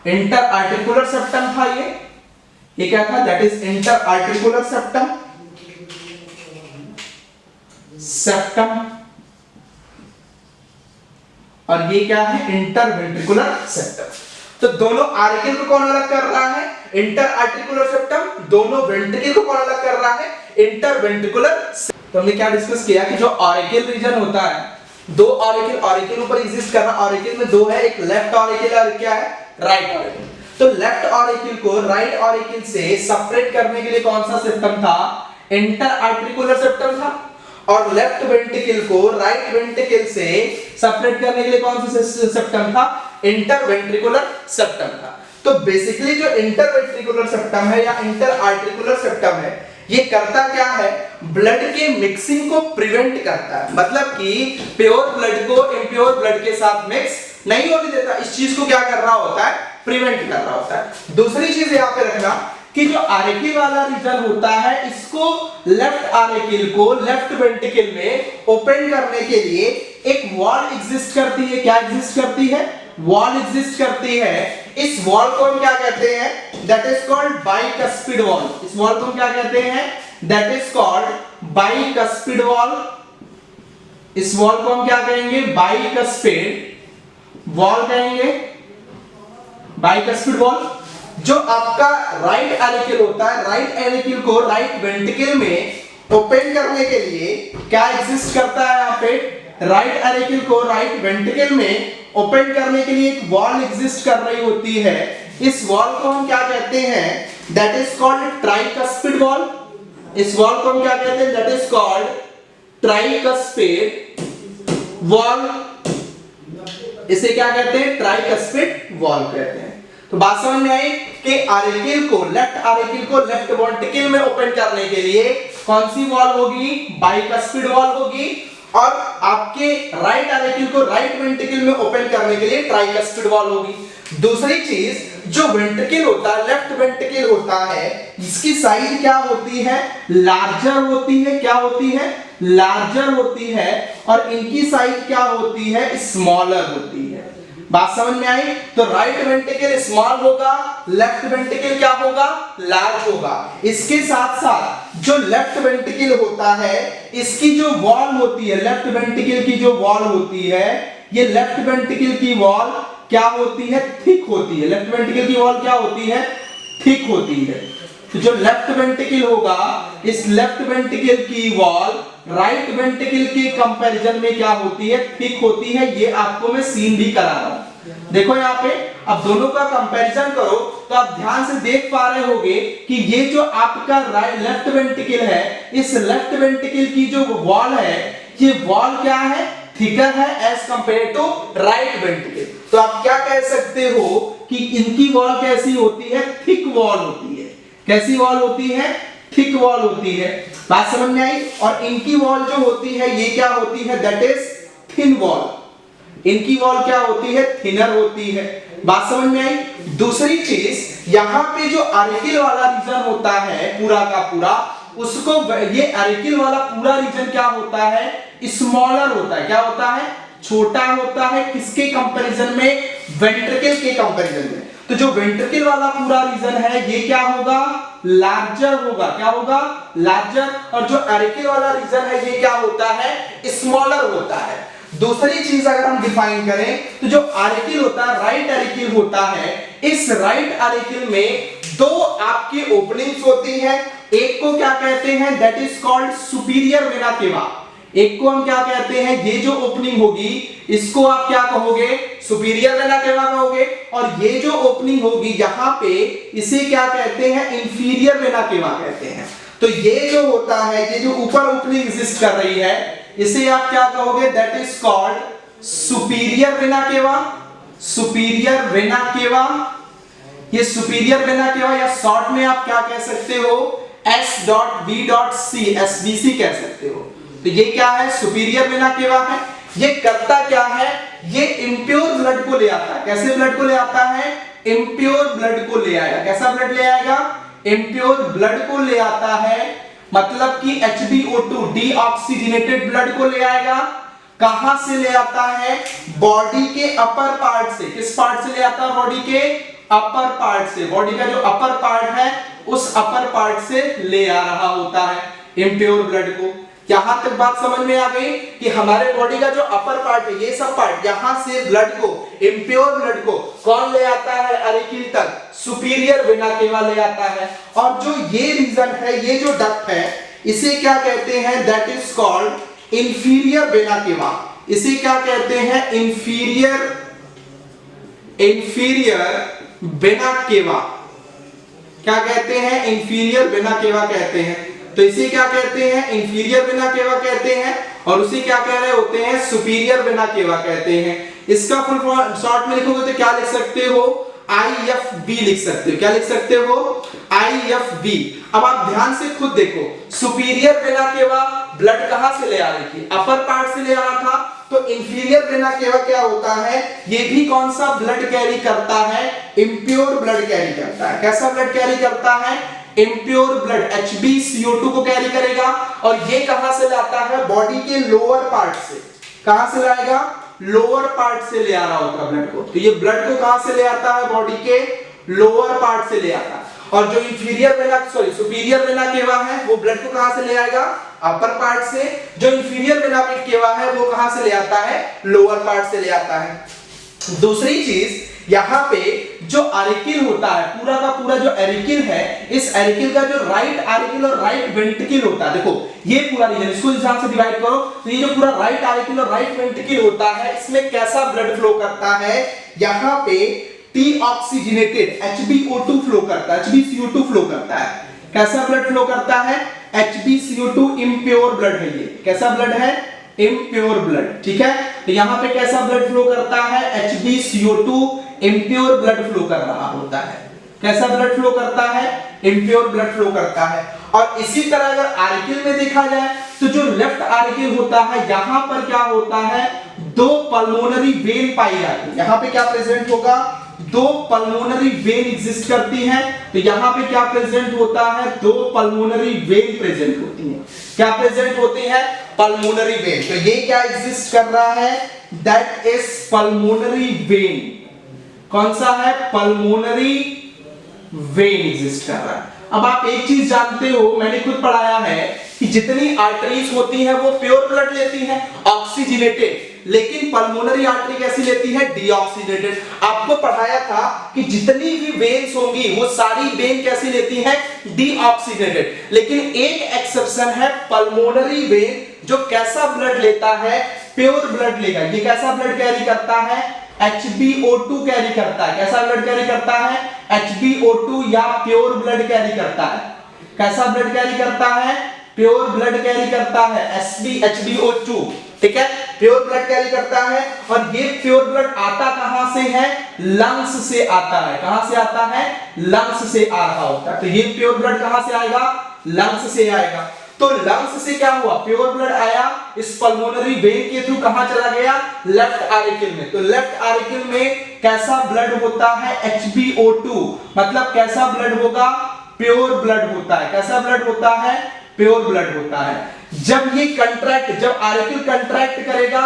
Inter articular septum था ये, ये क्या था, that is inter articular septum, और ये क्या है, इंटर वेंट्रिकुलर सेप्टम। तो दोनों आर्टिकल को कौन अलग कर रहा है, इंटर आर्टिकुलर सेप्टम, दोनों वेंट्रिकल को कौन अलग कर रहा है, इंटर वेंट्रिकुलर। तो हमने क्या डिस्कस किया कि जो ऑरिकल रीजन होता है, दो ऑरिकल ऊपर एग्जिस्ट कर रहा है, ऑरिकल में दो है, एक लेफ्ट ऑरिकल और क्या है, राइट ऑरिकल। तो लेफ्ट ऑरिकल को राइट ऑरिकल से सेपरेट करने के लिए कौन सा सेप्टम था, इंटर आर्टिकुलर सेप्टम था, और लेफ्ट वेंट्रिकल को राइट वेंट्रिकल से सेपरेट करने के लिए कौन सा सेप्टम था, इंटर वेंट्रिकुलर सेप्टम था। तो बेसिकली जो इंटर वेंट्रिकुलर सेप्टम है या इंटर आर्टिकुलर सेप्टम है, ये करता क्या है, ब्लड के मिक्सिंग को प्रिवेंट करता है, मतलब कि प्योर ब्लड को इम्प्योर ब्लड के साथ मिक्स नहीं होने देता। इस चीज को क्या कर रहा होता है, प्रिवेंट कर रहा होता है। दूसरी चीज यहाँ पे रखना कि जो आर्किल वाला रीजन होता है, इसको लेफ्ट आर्किल को लेफ्ट वेंट्रिकल में ओपन करने के लिए एक वॉल एग्जिस्ट करती है। क्या एग्जिस्ट करती है, वॉल एग्जिस्ट करती है। इस वॉल को हम क्या कहते हैं, that is called bicuspid valve. इस वॉल को हम क्या कहते हैं, that is called bicuspid valve. इस वॉल को हम क्या कहेंगे, बाइकस्पिड वॉल कहेंगे, बाइकस्पिड वॉल। जो आपका राइट एरिकल होता है, राइट एरिकल को राइट वेंट्रिकल में ओपन करने के लिए क्या एग्जिस्ट करता है, यहाँ पे राइट एरिकल को राइट वेंट्रिकल में ओपन करने के लिए एक वॉल एग्जिस्ट कर रही होती है। इस वॉल को हम क्या कहते हैं, that is called tricuspid wall. इस वॉल को हम क्या कहते हैं, that is called tricuspid wall. इसे क्या कहते हैं, ट्राइकस्पिड वॉल कहते हैं। तो बात समझ में आई कि आर्किल को लेफ्ट आर्किल को लेफ्ट वेंट्रिकल में ओपन करने के लिए कौन सी वॉल होगी, बाइकस्पिड वॉल होगी, और आपके राइट आर्किल को राइट वेंट्रिकल में ओपन करने के लिए ट्राइकस्पिड वॉल होगी। दूसरी चीज, जो वेंट्रिकल होता है, लेफ्ट वेंट्रिकल होता है, इसकी साइज क्या होती है, लार्जर होती है। क्या होती है, लार्जर होती है, और इनकी साइज क्या होती है, स्मॉलर होती है। बात समझ में आई। तो राइट वेंट्रिकल स्मॉल होगा, लेफ्ट वेंट्रिकल क्या होगा, लार्ज होगा। इसके साथ साथ जो लेफ्ट वेंट्रिकल होता है, इसकी जो वॉल होती है, लेफ्ट वेंट्रिकल की जो वॉल होती है, ये लेफ्ट वेंट्रिकल की वॉल क्या होती है, थिक होती है। लेफ्ट वेंट्रिकल की वॉल क्या होती है, थिक होती है। तो जो लेफ्ट वेंट्रिकल होगा, इस लेफ्ट वेंट्रिकल की वॉल राइट वेंट्रिकल के कंपैरिजन में क्या होती है, थिक होती है। ये आपको मैं सीन भी करा रहा हूं। देखो यहाँ पे, अब दोनों का कंपैरिजन करो तो आप ध्यान से देख पा रहे होगे कि ये जो आपका लेफ्ट वेंट्रिकल है, इस लेफ्ट वेंट्रिकल की जो वॉल है, ये वॉल क्या है, थिकर है as compare to right ventricle. तो आप क्या कह सकते हो कि इनकी वॉल कैसी होती है, थिक वॉल होती है। कैसी वॉल होती है, थिक वॉल होती है। बात समझ में आई। और इनकी वॉल जो होती है, ये क्या होती है, दैट इज थिन वॉल। इनकी वॉल क्या होती है, थिनर होती है। बात समझ में आई। दूसरी चीज, यहाँ पे जो आर्किल वाला रीजन होता है पूरा का पूरा, उसको ये आर्किल वाला पूरा रीजन क्या होता है, स्मॉलर होता है। क्या होता है, छोटा होता है। किसके कंपैरिजन में, वेंट्रिकल के कंपैरिजन में। तो जो वेंट्रिकल वाला पूरा रीजन है, ये क्या होगा, लार्जर होगा। क्या होगा, लार्जर। और जो आर्किल वाला रीजन है, ये क्या होता है, स्मॉलर होता है। दूसरी चीज अगर हम डिफाइन करें, तो जो आर्किल होता है, राइट आर्किल होता है, इस राइट आर्किल में दो आपकी ओपनिंग्स होती है। एक को क्या कहते हैं, that is called superior vena केवा। एक को हम क्या कहते हैं, ये जो ओपनिंग होगी, इसको आप क्या कहोगे, सुपीरियर वेना केवा कहोगे। और ये जो ओपनिंग होगी यहां पे, इसे क्या कहते हैं, इंफीरियर वेना केवा कहते हैं। तो ये जो होता है, ये जो ऊपर ओपनिंग एग्जिस्ट कर रही है, इसे आप क्या कहोगे, that is called superior vena cava. Superior vena केवा, ये सुपीरियर वेना केवा, या शॉर्ट में आप क्या कह सकते हो, S.V.C, SVC कह सकते हो। तो ये क्या है, सुपीरियर वेना केवा है। ये करता क्या है, ये इम्प्योर ब्लड को ले आता है। कैसे ब्लड को ले आता है, इम्प्योर ब्लड को ले आएगा। कैसा ब्लड ले आएगा, इम्प्योर ब्लड को ले आता है। मतलब कि HbO2 डीऑक्सीजनेटेड ब्लड को ले आएगा। कहां से ले आता है, बॉडी के अपर पार्ट से। किस पार्ट से ले आता है, बॉडी के अपर पार्ट से। बॉडी का जो अपर पार्ट है उस अपर पार्ट से ले आ रहा होता है इम्प्योर ब्लड को। यहां तक बात समझ में आ गई कि हमारे बॉडी का जो अपर पार्ट है, ये सब पार्ट, यहां से ब्लड को, इम्प्योर ब्लड को कौन ले आता है अरिकिल तक? सुपीरियर वेना केवा ले आता है। और जो ये रीजन है, ये जो डक्ट है, इसे क्या कहते हैं? That is called inferior vena cava. इसे क्या कहते हैं? Inferior vena cava. क्या कहते हैं? इंफीरियर वेना केवा कहते हैं। तो इसे क्या कहते हैं? इंफीरियर वेना केवा कहते हैं। और उसे क्या कह रहे होते हैं? सुपीरियर वेना केवा कहते हैं। इसका फुल फॉर्म शॉर्ट में लिखोगे तो क्या लिख सकते हो? IFB लिख सकते हो। क्या लिख सकते हो? IFB। अब आप ध्यान से खुद देखो, सुपीरियर वेना केवा ब्लड कहां से ले आ रही थी? अपर पार्ट से ले आ रहा था। तो इंफीरियर वेना केवा क्या होता है? ये भी कौन सा ब्लड कैरी करता है? इम्प्योर ब्लड कैरी करता है। कैसा ब्लड कैरी करता है? इम्प्योर ब्लड, HbCO2 को कैरी करेगा। और ये कहां से लाता है? बॉडी के लोअर पार्ट से। कहां से लाएगा? लोअर पार्ट से ले आ रहा होगा ब्लड को। तो ये ब्लड को कहां से ले आता है? बॉडी के लोअर पार्ट से ले आता है। और जो सुपीरियर वेना केवा है, वो ब्लड को कहां से ले आएगा? अपर पार्ट से। जो इंफीरियर वेना केवा है, वो कहां से ले आता है? लोअर पार्ट से ले आता है। दूसरी चीज, यहाँ पे जो एरिकिल होता है, पूरा का पूरा जो एरिकिल है, इस एरिकिल का जो राइट एरिकिल और राइट वेंट्रिकल होता है, देखो ये पूरा रीजन, इसको इस हिसाब से डिवाइड करो तो ये जो पूरा राइट एरिकिल और राइट वेंट्रिकल होता है, इसमें कैसा ब्लड फ्लो करता है? यहाँ पे डीऑक्सीजनेटेड HbO2 फ्लो करता है, HbCO2 फ्लो करता है। कैसा ब्लड फ्लो करता है? HbCO2 इम्प्योर ब्लड है। ये कैसा ब्लड है? Impure blood. ठीक है, तो यहाँ पे कैसा ब्लड फ्लो करता है? HbCO2 इम्प्योर ब्लड फ्लो कर रहा होता है। कैसा ब्लड फ्लो करता है? इम्प्योर ब्लड फ्लो करता है। और इसी तरह अगर आर्टिकल में देखा जाए तो जो लेफ्ट आर्टिकल होता है, यहां पर क्या होता है? दो पल्मोनरी वेन पाई जाती है। यहां पे क्या प्रेजेंट होगा? दो पल्मोनरी वेन एग्जिस्ट करती हैं। तो यहां पे क्या प्रेजेंट होता है? दो पल्मोनरी वेन प्रेजेंट होती हैं। क्या प्रेजेंट होती है? Pulmonary vein. तो ये क्या एग्जिस्ट कर रहा है? That is pulmonary vein. कौन सा है? पल्मोनरी वेन एग्जिस्ट कर रहा है। अब आप एक चीज जानते हो, मैंने खुद पढ़ाया है कि जितनी आर्टरीज होती हैं वो प्योर ब्लड लेती हैं, ऑक्सीजनेटेड, लेकिन पल्मोनरी आर्टरी कैसी लेती है? डीऑक्सीजनेटेड। आपको पढ़ाया था कि जितनी भी वेन्स होंगी वो सारी वेन कैसी लेती हैं? डीऑक्सीजनेटेड। लेकिन एक एक्सेप्शन है, पल्मोनरी वेन, जो कैसा ब्लड लेता है? प्योर ब्लड लेगा। ये कैसा ब्लड कैरी करता है? HbO2 कैरी करता है। कैसा ब्लड कैरी करता है? HbO2 या प्योर ब्लड कैरी करता है। कैसा ब्लड कैरी करता है? प्योर ब्लड कैरी करता है, HbO2। ठीक है, प्योर ब्लड कैरी करता है। और ये प्योर ब्लड आता कहां से है? लंग्स से आता है। कहां से आता है? लंग्स से आ रहा होता है। तो ये प्योर ब्लड कहां से आएगा? लंग्स से आएगा। तो लंग्स से क्या हुआ? प्योर ब्लड आया, इस पल्मोनरी वेन के थ्रू कहां चला गया? लेफ्ट आर्टिकल में। तो लेफ्ट आर्टिकल में कैसा ब्लड होता है? HbO2। मतलब कैसा ब्लड होगा? प्योर ब्लड होता है। कैसा ब्लड होता है? प्योर ब्लड होता है। जब ये कंट्रैक्ट, जब आर्टिकल कंट्रैक्ट करेगा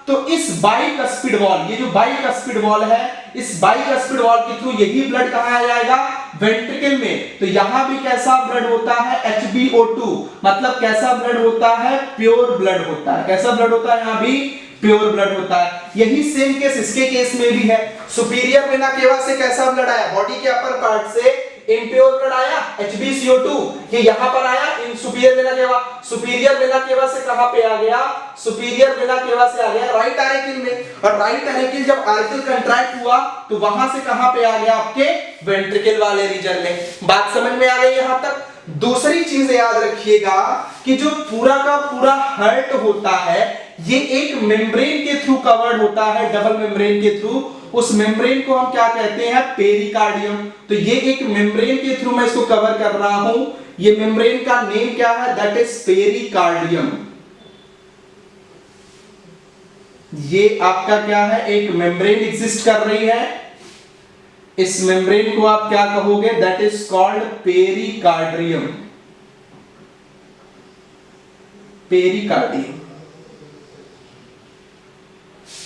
तो इस बाइकस्पिड वॉल, ये जो बाइकस्पिड वॉल है, इस बाइकस्पिड वॉल के थ्रू यही ब्लड कहां आ जाएगा? वेंट्रिकल में। तो यहां भी कैसा ब्लड होता है? HbO2। मतलब कैसा ब्लड होता है? प्योर ब्लड होता है। कैसा ब्लड होता है? यहां भी प्योर ब्लड होता है। यही सेम केस इसके केस में भी है। सुपीरियर वेना केवा से कैसा ब्लड आया? बॉडी के अपर पार्ट से इम्प्योर ब्लड आया, HbCO2, ये यहां पर आया in superior vena cava. Superior vena cava से कहां पे आ गया? सुपीरियर वेना केवा से आ गया राइट आर्टिकल में। और राइट आर्टिकल जब आर्टिकल कंट्रैक्ट हुआ तो वहां से कहां पे आ गया? आपके वेंट्रिकल वाले रीजन में। बात समझ में आ गई यहां तक? दूसरी चीज याद रखिएगा कि जो पूरा का पूरा हार्ट होता है, ये एक मेम्ब्रेन के थ्रू कवर्ड होता है, डबल मेम्ब्रेन के थ्रू। उस मेम्ब्रेन को हम क्या कहते हैं? पेरिकार्डियम। तो ये एक मेम्ब्रेन के थ्रू मैं इसको कवर कर रहा हूं। ये मेम्ब्रेन का नेम क्या है? That is pericardium. ये आपका क्या है? एक मेम्ब्रेन एग्जिस्ट कर रही है। इस मेम्ब्रेन को आप क्या कहोगे? That is called pericardium. Pericardium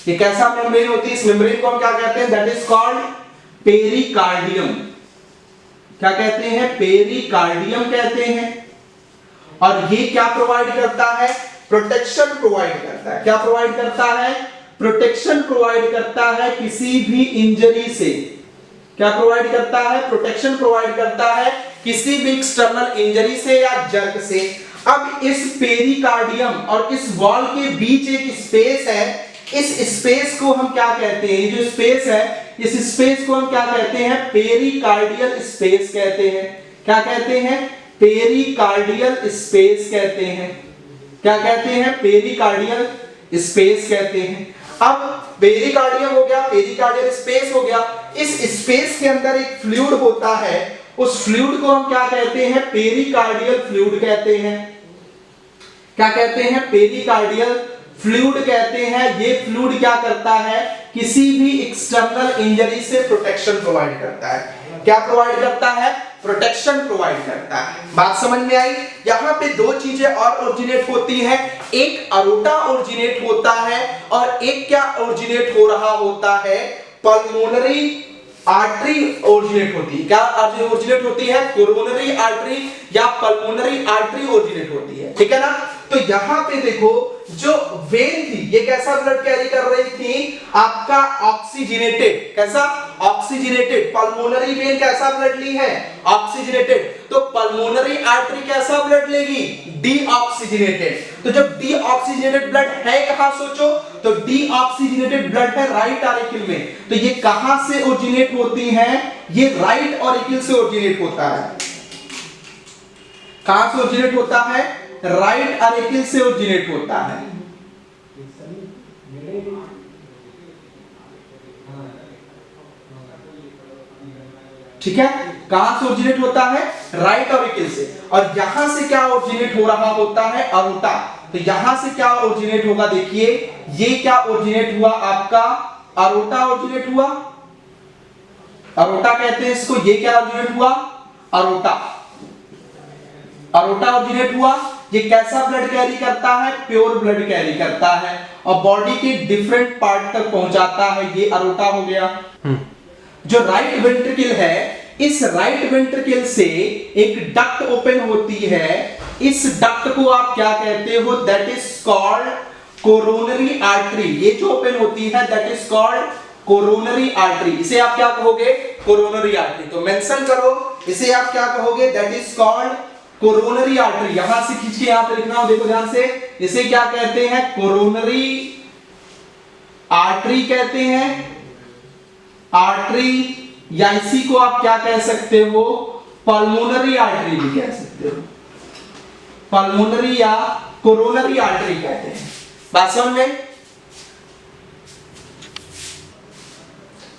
ये कैसा मेम्ब्रेन होती है? इस मेम्ब्रेन को हम क्या कहते हैं? That is called pericardium. क्या कहते हैं, पेरिकार्डियम कहते हैं। और ये क्या प्रोवाइड करता है, प्रोटेक्शन प्रोवाइड करता है। क्या प्रोवाइड करता है, प्रोटेक्शन प्रोवाइड करता है किसी भी इंजरी से। क्या प्रोवाइड करता है, प्रोटेक्शन प्रोवाइड करता है किसी भी एक्सटर्नल इंजरी से या जर्क से। अब इस पेरिकार्डियम और इस वॉल के बीच एक स्पेस है, इस स्पेस को हम क्या कहते हैं, जो स्पेस है इस स्पेस को हम क्या कहते हैं, पेरिकार्डियल स्पेस कहते हैं। क्या कहते हैं, पेरिकार्डियल स्पेस कहते हैं। क्या कहते हैं, पेरिकार्डियल स्पेस कहते हैं। अब पेरिकार्डियम हो गया, पेरिकार्डियल स्पेस हो गया, इस स्पेस के अंदर एक फ्लूइड होता है, उस फ्लूइड को हम क्या कहते हैं, पेरिकार्डियल फ्लूइड कहते हैं। क्या कहते हैं, पेरिकार्डियल फ्लूइड कहते हैं। ये फ्लूइड क्या करता है, किसी भी एक्सटर्नल इंजरी से प्रोटेक्शन प्रोवाइड करता है। क्या प्रोवाइड करता है, प्रोटेक्शन प्रोवाइड करता है। बात समझ में आई। यहाँ पे दो चीजें और ओरिजिनेट होती हैं, एक अरोटा ओरिजिनेट होता है और एक क्या ओरिजिनेट हो रहा होता है, पल्मोनरी आर्टरी ओरिजिनेट होती है। क्या ओरिजिनेट होती है, कोरोनरी आर्टरी या पल्मोनरी आर्टरी ओरिजिनेट होती है, ठीक है ना। तो यहां पे देखो जो वेन थी ये कैसा ब्लड कैरी कर रही थी, आपका ऑक्सीजनेटेड, कैसा, ऑक्सीजनेटेड। पल्मोनरी वेन कैसा ब्लड ली है, ऑक्सीजनेटेड। तो पल्मोनरी आर्टरी कैसा ब्लड लेगी, डीऑक्सीजनेटेड। तो जब डीऑक्सीजनेटेड ब्लड है कहां, सोचो, तो डीऑक्सीजनेटेड ब्लड है राइट ऑरिकल में। तो ये कहां से ओरिजिनेट होती है, ये राइट ऑरिकल से ओरिजिनेट होता है। कहां से ओरिजिनेट होता है, राइट ऑरिकल से ओरिजिनेट होता है। ठीक है, कहां से ओरिजिनेट होता है, राइट ऑरिकल से। और यहां से क्या ओरिजिनेट हो रहा होता है, अरोटा। तो यहां से क्या ओरिजिनेट होगा, देखिए ये क्या ओरिजिनेट हुआ, आपका अरोटा ओरिजिनेट हुआ, अरोटा कहते हैं इसको। ये क्या ओरिजिनेट हुआ, अरोटा, अरोटा ओरिजिनेट हुआ। ये कैसा ब्लड कैरी करता है, प्योर ब्लड कैरी करता है और बॉडी के डिफरेंट पार्ट तक पहुंचाता है, ये अरोटा हो गया। जो राइट वेंट्रिकल है, इस राइट वेंट्रिकल से एक डक्ट ओपन होती है, इस डक्ट को आप क्या कहते हो, that is called coronary artery. ये जो ओपन होती है that is called coronary artery. इसे आप क्या कहोगे, कोरोनरी आर्टरी। तो मेंशन करो, इसे आप क्या कहोगे, that is called coronary artery. यहां से खींच के यहां पे लिखना हो, देखो ध्यान से, इसे क्या कहते हैं, कोरोनरी आर्टरी कहते हैं, आर्टरी, या इसी को आप क्या कह सकते हो, पल्मोनरी आर्टरी भी कह सकते हो, पल्मोनरी या कोरोनरी आर्टरी कहते हैं। बात समझ में।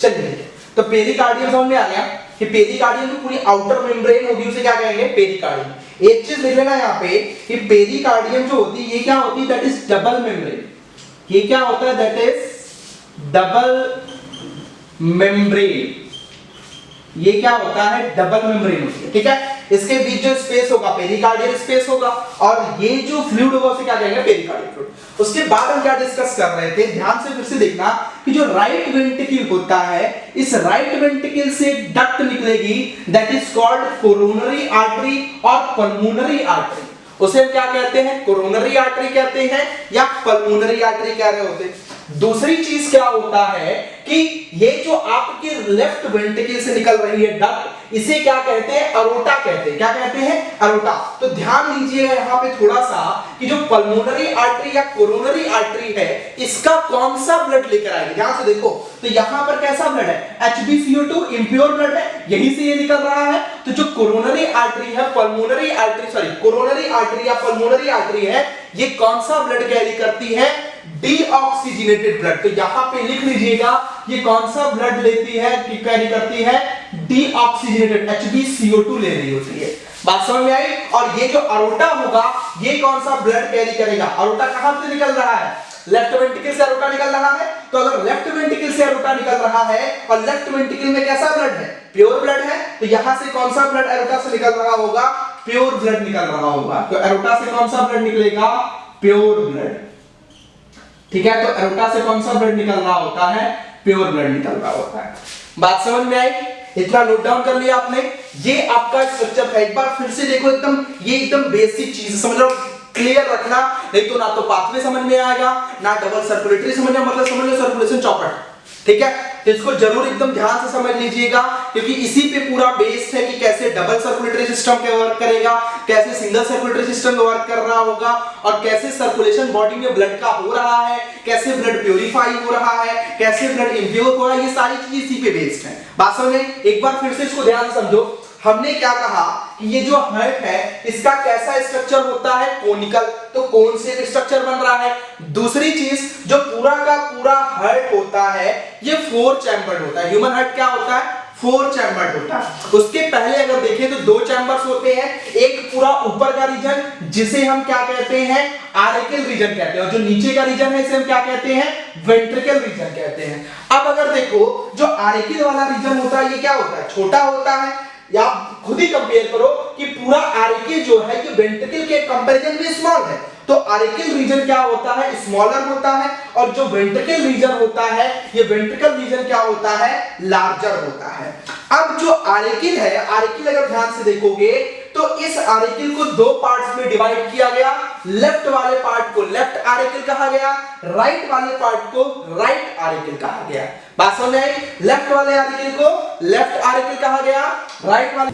चलिए, तो पेरिकार्डियम समझ में आ गया कि पेरिकार्डियम की पूरी आउटर मेम्ब्रेन होगी, उसे क्या कहेंगे, पेरिकार्डियम। एक चीज लिख लेना यहाँ पे कि पेरिकार्डियम जो होती है ये क्या होती है, दैट इज डबल मेम्ब्रेन। ये क्या होता है, दैट इज डबल मेम्ब्रेन। ये क्या होता है, डबल मेम्ब्रेन होती है, ठीक है। इसके बीच जो स्पेस होगा पेरिकार्डियल स्पेस होगा और ये जो फ्लूइड होगा उसे क्या कहेंगे, पेरिकार्डियल फ्लूइड। उसके बाद हम क्या डिस्कस कर रहे थे, ध्यान से फिर से देखना कि जो राइट वेंट्रिकल होता है, इस राइट वेंट्रिकल से डक्ट निकलेगी, that is called coronary artery और पल्मोनरी आर्टरी। उसे हम क्या कहते हैं, कोरोनरी आर्टरी कहते हैं या पल्मोनरी आर्टरी कह रहे होते हैं। दूसरी चीज क्या होता है कि ये जो आपके लेफ्ट वेंट्रिकल से निकल रही है डक्ट, इसे क्या कहते हैं, अरोटा कहते हैं। क्या कहते हैं, अरोटा। तो ध्यान दीजिएगा यहाँ पे थोड़ा सा कि जो पल्मोनरी आर्टरी या कोरोनरी आर्टरी है, इसका कौन सा ब्लड लेकर आएगी, ध्यान से देखो। तो यहाँ पर कैसा ब्लड है, HbCO2 इम्प्योर ब्लड है, यहीं से ये निकल रहा है। तो जो कोरोनरी आर्टरी है, pulmonary artery, sorry coronary artery या पल्मोनरी आर्टरी है, ये कौन सा ब्लड कैरी करती है, डीऑक्सीजनेटेड ब्लड। तो यहां पे लिख लीजिएगा ये कौन सा ब्लड लेती है, कैरी करती है, डीऑक्सीजनेटेड, HbCO2 ले रही होती है। बात समझ में आई। और ये जो अरोटा होगा ये कौन सा ब्लड कैरी करेगा, अरोटा कहां से निकल रहा है, लेफ्ट वेंट्रिकल से अरोटा निकल रहा है। तो अगर लेफ्ट वेंट्रिकल से अरोटा निकल रहा है और लेफ्ट वेंट्रिकल में कैसा ब्लड है, प्योर ब्लड है, तो यहां से कौन सा ब्लड अरोटा से निकल रहा होगा, प्योर ब्लड निकल रहा होगा। तो अरोटा से कौन सा ब्लड निकलेगा, प्योर ब्लड, ठीक है। तो अरोटा से कौन सा ब्लड निकल रहा होता है, प्योर ब्लड निकल रहा होता है। बात समझ में आई। इतना नोट डाउन कर लिया आपने। ये आपका स्ट्रक्चर था, एक बार फिर से देखो, एकदम ये एकदम बेसिक चीज समझ लो, क्लियर रखना, नहीं तो ना तो पाथवे समझ में आएगा ना डबल सर्कुलेटरी समझ में, मतलब समझ लो सर्कुलेशन चौपट, ठीक है। तो इसको जरूर एकदम ध्यान से समझ लीजिएगा, क्योंकि इसी पे पूरा बेस्ड है कि कैसे डबल सर्कुलेटरी सिस्टम के वर्क करेगा, कैसे सिंगल सर्कुलेटरी सिस्टम वर्क कर रहा होगा, और कैसे सर्कुलेशन बॉडी में ब्लड का हो रहा है, कैसे ब्लड प्यूरिफाई हो रहा है, कैसे ब्लड इंप्योर हो रहा है, ये सारी चीजें इसी पे बेस्ड है। बात समझ में? एक बार फिर से इसको ध्यान से समझो। हमने क्या कहा कि ये जो हार्ट है इसका कैसा स्ट्रक्चर होता है, कोनिकल, तो कौन से स्ट्रक्चर बन रहा है। दूसरी चीज, जो पूरा का पूरा हार्ट होता है ये 4 चैम्बर्ड होता है। ह्यूमन हार्ट क्या होता है, 4 चैम्बर्ड होता है। उसके पहले अगर देखें तो 2 चैम्बर्स होते हैं, एक पूरा ऊपर का रीजन जिसे हम क्या कहते हैं, आर्टिकल रीजन कहते हैं, और जो नीचे का रीजन है इसे हम क्या कहते हैं, वेंट्रिकल रीजन कहते हैं। अब अगर देखो जो आर्टिकल वाला रीजन होता है ये क्या होता है, छोटा होता है, या खुद ही कंपेयर करो कि पूरा आर्टिकल जो है ये वेंट्रिकल के कंपैरिजन में स्मॉल है, तो आर्टिकल रीजन क्या होता है, स्मॉलर होता है, और जो वेंट्रिकल रीजन होता है ये वेंट्रिकल रीजन क्या होता है, लार्जर होता है। अब जो आर्टिकल है, आर्टिकल अगर ध्यान से देखोगे तो इस आर्टिकल को 2 पार्ट्स में डिवाइड किया गया। लेफ्ट वाले पार्ट को लेफ्ट आर्टिकल कहा गया, राइट वाले पार्ट को राइट आर्टिकल कहा गया। बात समझ में आई? लेफ्ट वाले आर्टिकल को लेफ्ट आर्टिकल कहा गया, राइट वाले,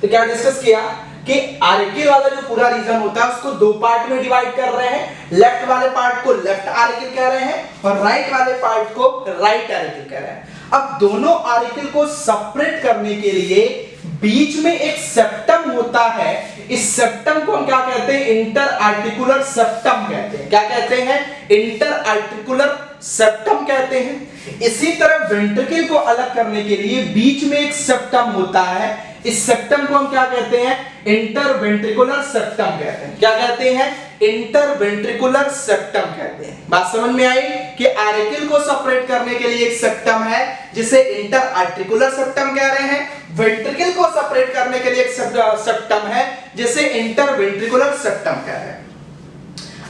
तो क्या डिस्कस किया कि आर्टिकल वाला जो पूरा रीजन होता है उसको 2 पार्ट में डिवाइड कर रहे हैं। लेफ्ट वाले पार्ट को लेफ्ट आर्टिकल कह रहे हैं और राइट वाले पार्ट को राइट आर्टिकल कह रहे हैं। अब दोनों आर्टिकल को सेपरेट करने के लिए बीच में एक सेप्टम होता है, इस सेप्टम को हम क्या कहते हैं, इंटर आर्टिकुलर सेप्टम कहते हैं। क्या कहते हैं, इंटर आर्टिकुलर सेप्टम कहते हैं। इसी तरह वेंट्रिकल को अलग करने के लिए बीच में एक सेप्टम होता है, इस सेप्टम को हम क्या कहते हैं, इंटरवेंट्रिकुलर सेप्टम कहते हैं। क्या कहते हैं, इंटरवेंट्रिकुलर सेप्टम कहते हैं। बात समझ में आई कि आर्टिकल को सेपरेट करने के लिए एक सेप्टम है जिसे इंटर आर्टिकुलर सेप्टम कह रहे हैं, वेंट्रिकल को सेपरेट करने के लिए एक सेप्टम है जिसे इंटरवेंट्रिकुलर सेप्टम कह रहे हैं।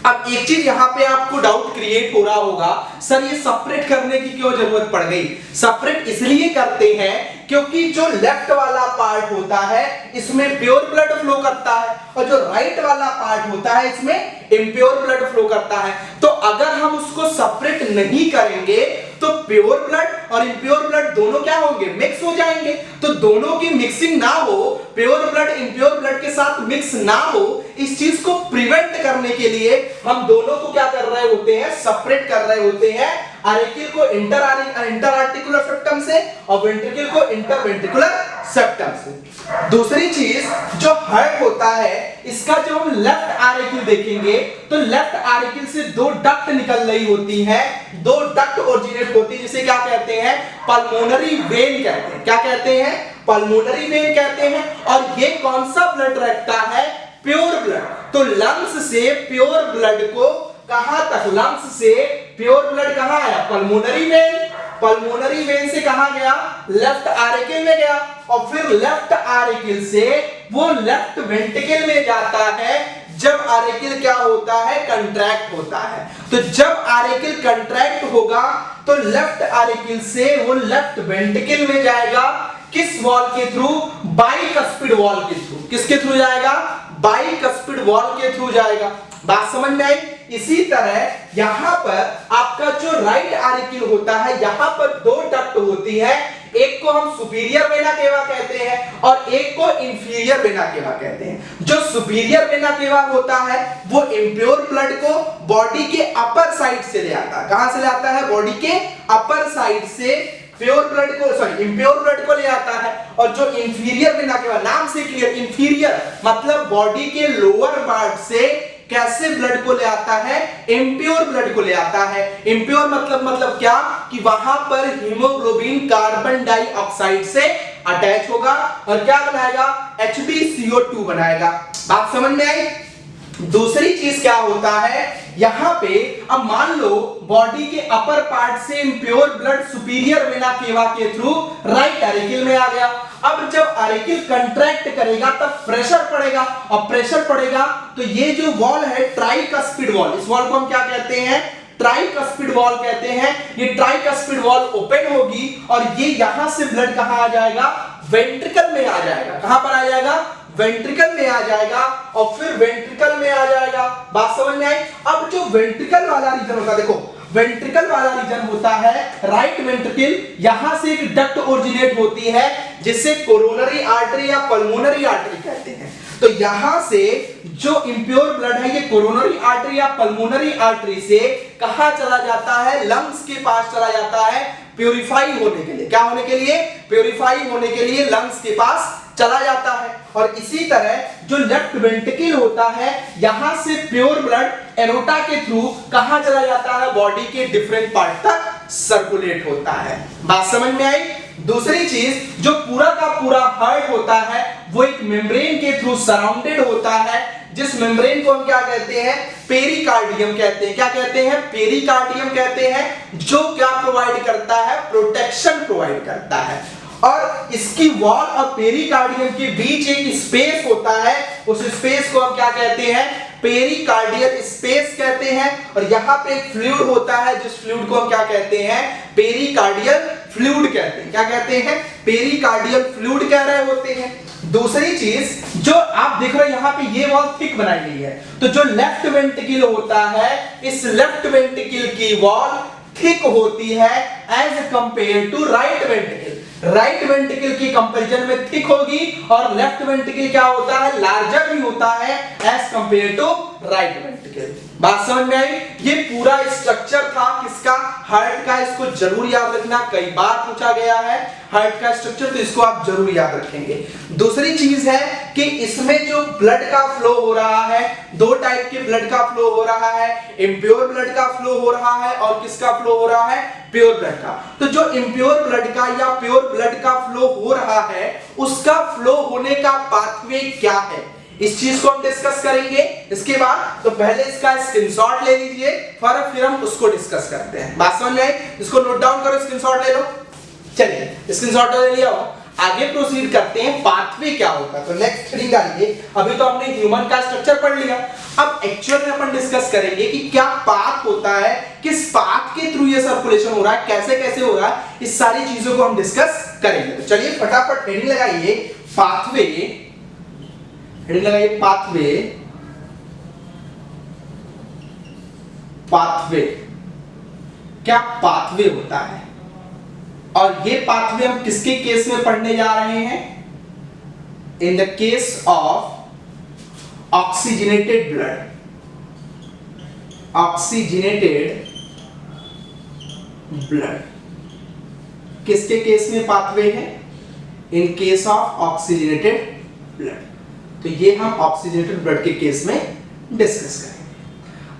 अब एक चीज यहां पे आपको डाउट क्रिएट हो रहा होगा, सर ये सेपरेट करने की क्यों जरूरत पड़ गई। सेपरेट इसलिए करते हैं क्योंकि जो लेफ्ट वाला पार्ट होता है इसमें प्योर ब्लड फ्लो करता है, और जो राइट वाला पार्ट होता है इसमें इम्प्योर ब्लड फ्लो करता है। तो अगर हम उसको सेपरेट नहीं करेंगे तो प्योर ब्लड और इम्प्योर ब्लड दोनों क्या होंगे, मिक्स हो जाएंगे। तो दोनों की मिक्सिंग ना हो, प्योर ब्लड इम्प्योर ब्लड के साथ मिक्स ना हो, इस चीज को प्रिवेंट करने के लिए हम दोनों को क्या कर रहे होते हैं, सेपरेट कर रहे होते हैं। आर्टिकल को इंटर आर्टिकुलर सेप्टम से और वेंट्रिकल को इंटरवेंट्रिकुलर सेप्टम से। दूसरी चीज जो हार्ट होता है इसका जो हम लेफ्ट आर्टिकल देखेंगे तो लेफ्ट आर्टिकल से 2 डक्ट निकल रही होती हैं, 2 डक्ट ओरिजिनेट होती है, जिसे क्या कहते हैं, पल्मोनरी वेन कहते हैं। क्या कहते हैं, पल्मोनरी वेन कहते हैं। और ये कौन सा ब्लड रखता है, प्योर ब्लड। तो लंग्स से प्योर ब्लड को कहां तक, लंग्स से प्योर ब्लड कहां आया, पल्मोनरी वेन, पल्मोनरी वेन से कहां गया, लेफ्ट आर्टिकल में गया, और फिर लेफ्ट आर्टिकल से वो लेफ्ट वेंट्रिकल में जाता है जब आर्टिकल क्या होता है, कंट्रैक्ट होता है। तो जब आर्टिकल कंट्रैक्ट होगा तो लेफ्ट आर्टिकल से वो लेफ्ट वेंट्रिकल में जाएगा, किस वॉल के थ्रू, बाइकस्पिड वॉल के थ्रू। किसके थ्रू जाएगा, बाइकस्पिड वॉल के थ्रू जाएगा। बात समझ में आई। इसी तरह यहां पर आपका जो राइट आर्टिकल होता है यहां पर 2 डक्ट होती है, एक को हम सुपीरियर वेना केवा कहते हैं और एक को इंफीरियर वेना केवा कहते हैं। जो सुपीरियर वेना केवा होता है वो इंप्योर ब्लड को बॉडी के अपर साइड से ले आता है। कहां से ले आता है, बॉडी के अपर साइड से प्योर ब्लड को, सॉरी इम्प्योर ब्लड को ले आता है। और जो इंफीरियर वेना केवा, नाम से क्लियर, इंफीरियर मतलब बॉडी के लोअर पार्ट से कैसे ब्लड को ले आता है, इम्प्योर ब्लड को ले आता है। इम्प्योर मतलब क्या कि वहां पर हीमोग्लोबिन कार्बन डाइऑक्साइड से अटैच होगा और क्या बनाएगा, HbCO2 बनाएगा। बात समझ में आई। दूसरी चीज क्या होता है, यहां पे अब मान लो बॉडी के अपर पार्ट से इम्प्योर ब्लड सुपीरियर वेना केवा के थ्रू राइट आर्टिकल में आ गया। अब जब आर्टिकल कंट्रैक्ट करेगा तब प्रेशर पड़ेगा, और प्रेशर पड़ेगा तो ये जो वॉल है ट्राइकस्पिड वॉल, इस वॉल को हम क्या कहते हैं, ट्राइकस्पिड वॉल कहते हैं। ये ट्राइकस्पिड वॉल ओपन होगी और ये यहां से ब्लड कहां आ जाएगा, वेंट्रिकल में आ जाएगा। कहां पर आ जाएगा, वेंट्रिकल में आ जाएगा और फिर वेंट्रिकल में आ जाएगा। बात समझ में आई। अब जो वेंट्रिकल वाला रीजन होता है, देखो वेंट्रिकल वाला रीजन होता है राइट वेंट्रिकल, यहां से एक डक्ट ओरिजिनेट होती है जिसे कोरोनरी आर्टरी या पल्मोनरी आर्टरी कहते हैं। तो यहां से जो इंप्योर ब्लड है ये कोरोनरी आर्टरी या पल्मोनरी आर्टरी से कहां चला जाता है, लंग्स के पास चला जाता है प्यूरिफाई होने के लिए। क्या होने के लिए, प्यूरिफाई होने के लिए लंग्स के पास चला जाता है। और इसी तरह जो लेफ्ट वेंट्रिकल होता है, यहां से प्योर ब्लड एरोटा के थ्रू कहां चला जाता है, बॉडी के डिफरेंट पार्ट तक सर्कुलेट होता है। बात समझ में आई। दूसरी चीज, जो पूरा का पूरा हार्ट होता है वो एक मेम्ब्रेन के थ्रू सराउंडेड होता है, जिस मेम्ब्रेन को हम क्या कहते हैं, पेरिकार्डियम कहते हैं। क्या कहते हैं, पेरिकार्डियम कहते हैं, जो क्या प्रोवाइड करता है, प्रोटेक्शन प्रोवाइड करता है। और इसकी वॉल और पेरिकार्डियम के बीच एक स्पेस होता है, उस स्पेस को हम क्या कहते हैं, पेरिकार्डियल स्पेस कहते हैं। और यहां पे एक फ्लूइड होता है, जिस फ्लूइड को हम क्या कहते हैं, पेरिकार्डियल फ्लूइड कहते हैं। क्या कहते हैं, पेरिकार्डियल फ्लूइड कह रहे होते हैं। दूसरी चीज जो आप देख रहे हो यहां पे ये वॉल थिक बनाई गई है, तो जो लेफ्ट वेंट्रिकल होता है, इस लेफ्ट वेंट्रिकल की वॉल थिक होती है as compare to right ventricle. Right ventricle की कंपैरिजन में थिक होगी और लेफ्ट वेंट्रिकल क्या होता है, लार्जर भी होता है as compare to right ventricle. बात समझ में आई। ये पूरा स्ट्रक्चर था किसका, हार्ट का। इसको जरूर याद रखना, कई बार पूछा गया है हार्ट का स्ट्रक्चर, तो इसको आप जरूर याद रखेंगे। दूसरी चीज है कि इसमें जो ब्लड का फ्लो हो रहा है, दो टाइप के ब्लड का फ्लो हो रहा है, इम्प्योर ब्लड का फ्लो हो रहा है और किसका फ्लो हो रहा है, प्योर ब्लड का। तो जो इम्प्योर ब्लड का या प्योर ब्लड का फ्लो हो रहा है, उसका फ्लो होने का पाथवे क्या है, इस चीज को हम डिस्कस करेंगे इसके बाद। तो पहले इसका स्क्रीनशॉट ले लीजिए, फिर हम उसको डिस्कस करते हैं। बात समझ में आई। इसको नोट डाउन करो, स्क्रीनशॉट ले लो। चलिए स्क्रीनशॉट ले लिया हो, आगे प्रोसीड करते हैं, पाथवे क्या होता है। तो नेक्स्ट हेडिंग आइए। अभी तो हमने ह्यूमन का स्ट्रक्चर पढ़ लिया, अब एक्चुअल में अपन डिस्कस करेंगे कि क्या पाथ होता है, किस पाथ के थ्रू ये सर्कुलेशन हो रहा है, कैसे कैसे हो रहा है, इस सारी चीजों को हम डिस्कस करेंगे। तो चलिए फटाफट हेडिंग लगाइए, पाथवे। हेडिंग लगाइए, पाथवे। पाथवे, क्या पाथवे होता है और ये पाथवे हम किसके केस में पढ़ने जा रहे हैं, in the case of oxygenated blood. Oxygenated blood किसके केस में पाथवे है, in case of oxygenated blood. तो ये हम ऑक्सीजनेटेड ब्लड के केस में डिस्कस करेंगे।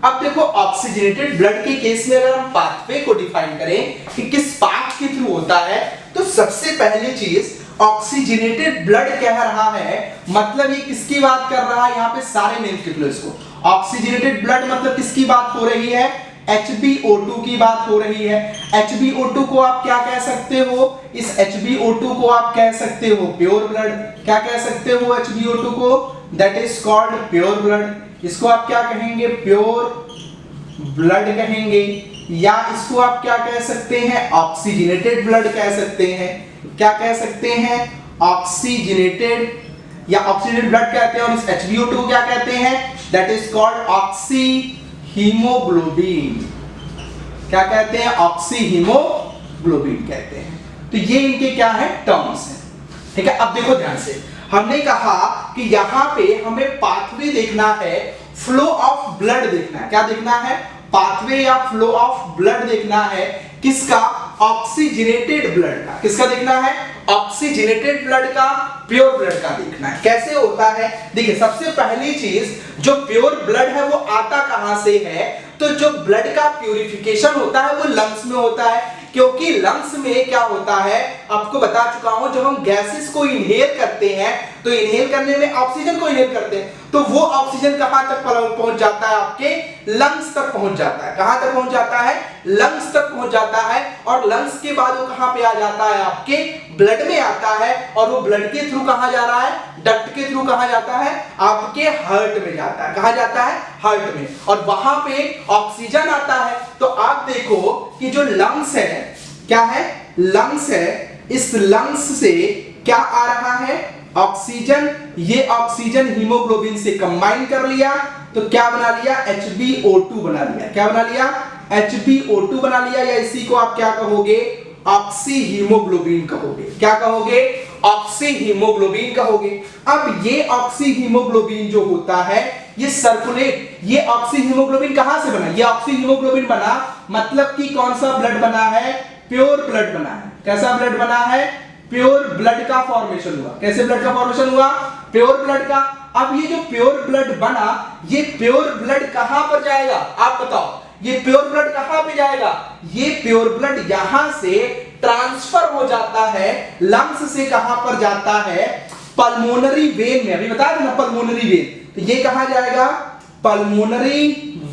अब देखो ऑक्सीजनेटेड ब्लड के केस में अगर हम पाथवे को डिफाइन करें कि किस पाथ के थ्रू होता है, तो सबसे पहली चीज ऑक्सीजनेटेड ब्लड कह रहा है, मतलब ये किसकी बात कर रहा है, यहां पे सारे नेम्स लिख लो इसको। ऑक्सीजनेटेड ब्लड मतलब किसकी बात हो रही है, HbO2 की बात हो रही है। HbO2 को आप क्या कह सकते हो, इस HbO2 को आप कह सकते हो प्योर ब्लड। क्या कह सकते हो HbO2 को, that is called pure blood. इसको आप क्या कहेंगे, प्योर ब्लड कहेंगे, या इसको आप क्या कह सकते हैं, ऑक्सीजनेटेड ब्लड कह सकते हैं। क्या कह सकते हैं, ऑक्सीजनेटेड या ऑक्सीजनेटेड ब्लड कहते हैं। और इस HbO2 को क्या कहते हैं, that is called oxy haemoglobin. क्या कहते हैं, ऑक्सी हीमोग्लोबिन कहते हैं। तो ये इनके क्या है, टर्म्स हैं। ठीक है, अब देखो ध्यान से, हमने कहा कि यहां पे हमें पाथवे देखना है, फ्लो ऑफ ब्लड देखना है। क्या देखना है, पाथवे या फ्लो ऑफ ब्लड देखना है, किसका, ऑक्सीजनेटेड ब्लड का। किसका देखना है, ऑक्सीजनेटेड ब्लड का, प्योर ब्लड का देखना है। कैसे होता है, देखिए सबसे पहली चीज, जो प्योर ब्लड है वो आता कहां से है, तो जो ब्लड का प्यूरिफिकेशन होता है वो लंग्स में होता है, क्योंकि लंग्स में क्या होता है, आपको बता चुका हूं, जब हम गैसेस को इनहेल करते हैं तो इनहेल करने में ऑक्सीजन को इनहेल करते हैं तो वो ऑक्सीजन कहां तक पहुंच जाता है, आपके लंग्स तक पहुंच जाता है। कहां तक पहुंच जाता है, लंग्स तक पहुंच जाता है। और लंग्स के बाद वो कहां पे आ जाता है, आपके ब्लड में आता है। और वो ब्लड के थ्रू कहां जा रहा है, डक्ट के थ्रू कहां जाता है, आपके हार्ट में जाता है। कहां जाता है, हार्ट में। और वहां पे ऑक्सीजन आता है। तो आप देखो कि जो लंग्स है, क्या है, लंग्स है, इस लंग्स से क्या आ रहा है, ऑक्सीजन। ये ऑक्सीजन हीमोग्लोबिन से कंबाइन कर लिया तो क्या बना लिया, HbO2 बना लिया। क्या बना लिया, HbO2 बना लिया। या इसी को आप क्या कहोगे, ऑक्सी हीमोग्लोबिन कहोगे। क्या कहोगे, ऑक्सी हीमोग्लोबिन कहोगे। अब ये ऑक्सी हीमोग्लोबिन जो होता है ये सर्कुलेट, ये ऑक्सी हीमोग्लोबिन कहां से बना, ये ऑक्सी हीमोग्लोबिन बना मतलब कि कौन सा ब्लड बना है, प्योर ब्लड बना है। कैसा ब्लड बना है, प्योर ब्लड का फॉर्मेशन हुआ। कैसे ब्लड का फॉर्मेशन हुआ, प्योर ब्लड का। अब ये जो प्योर ब्लड बना, ये प्योर ब्लड कहां पर जाएगा, आप बताओ, ये प्योर ब्लड कहां पे जाएगा, ये प्योर ब्लड यहां से ट्रांसफर हो जाता है लंग्स से। कहां पर जाता है, पल्मोनरी वेन में। अभी बता देना पल्मोनरी वेन, तो ये कहां जाएगा, पल्मोनरी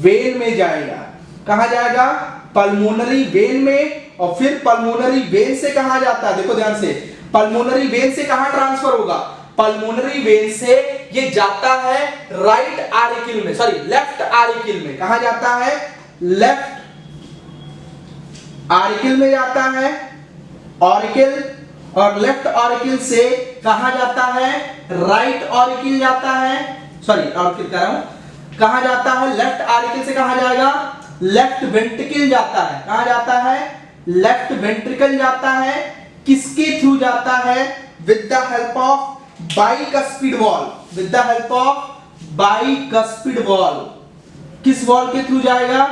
वेन में जाएगा। कहां जाएगा, पल्मोनरी वेन में। और फिर पल्मोनरी वेन से कहां जाता है, देखो ध्यान से, पल्मोनरी वेन से कहां ट्रांसफर होगा, पल्मोनरी वेन से ये जाता है राइट आरिकिल में, सॉरी लेफ्ट आरिकिल में। कहां जाता है, लेफ्ट आरिकिल में जाता है, ऑरिकिल। और लेफ्ट ऑरिकिल से कहां जाता है, राइट ऑरिकिल जाता है, सॉरी ऑरिकिल कह रहा हूं, कहां जाता है, लेफ्ट आरिकिल से कहां जाएगा, लेफ्ट वेंट्रिकल जाता है। कहां जाता है, लेफ्ट वेंट्रिकल जाता है। किसके थ्रू जाता है, with the help of bicuspid valve, with the help of bicuspid valve. किस वॉल के थ्रू जाएगा,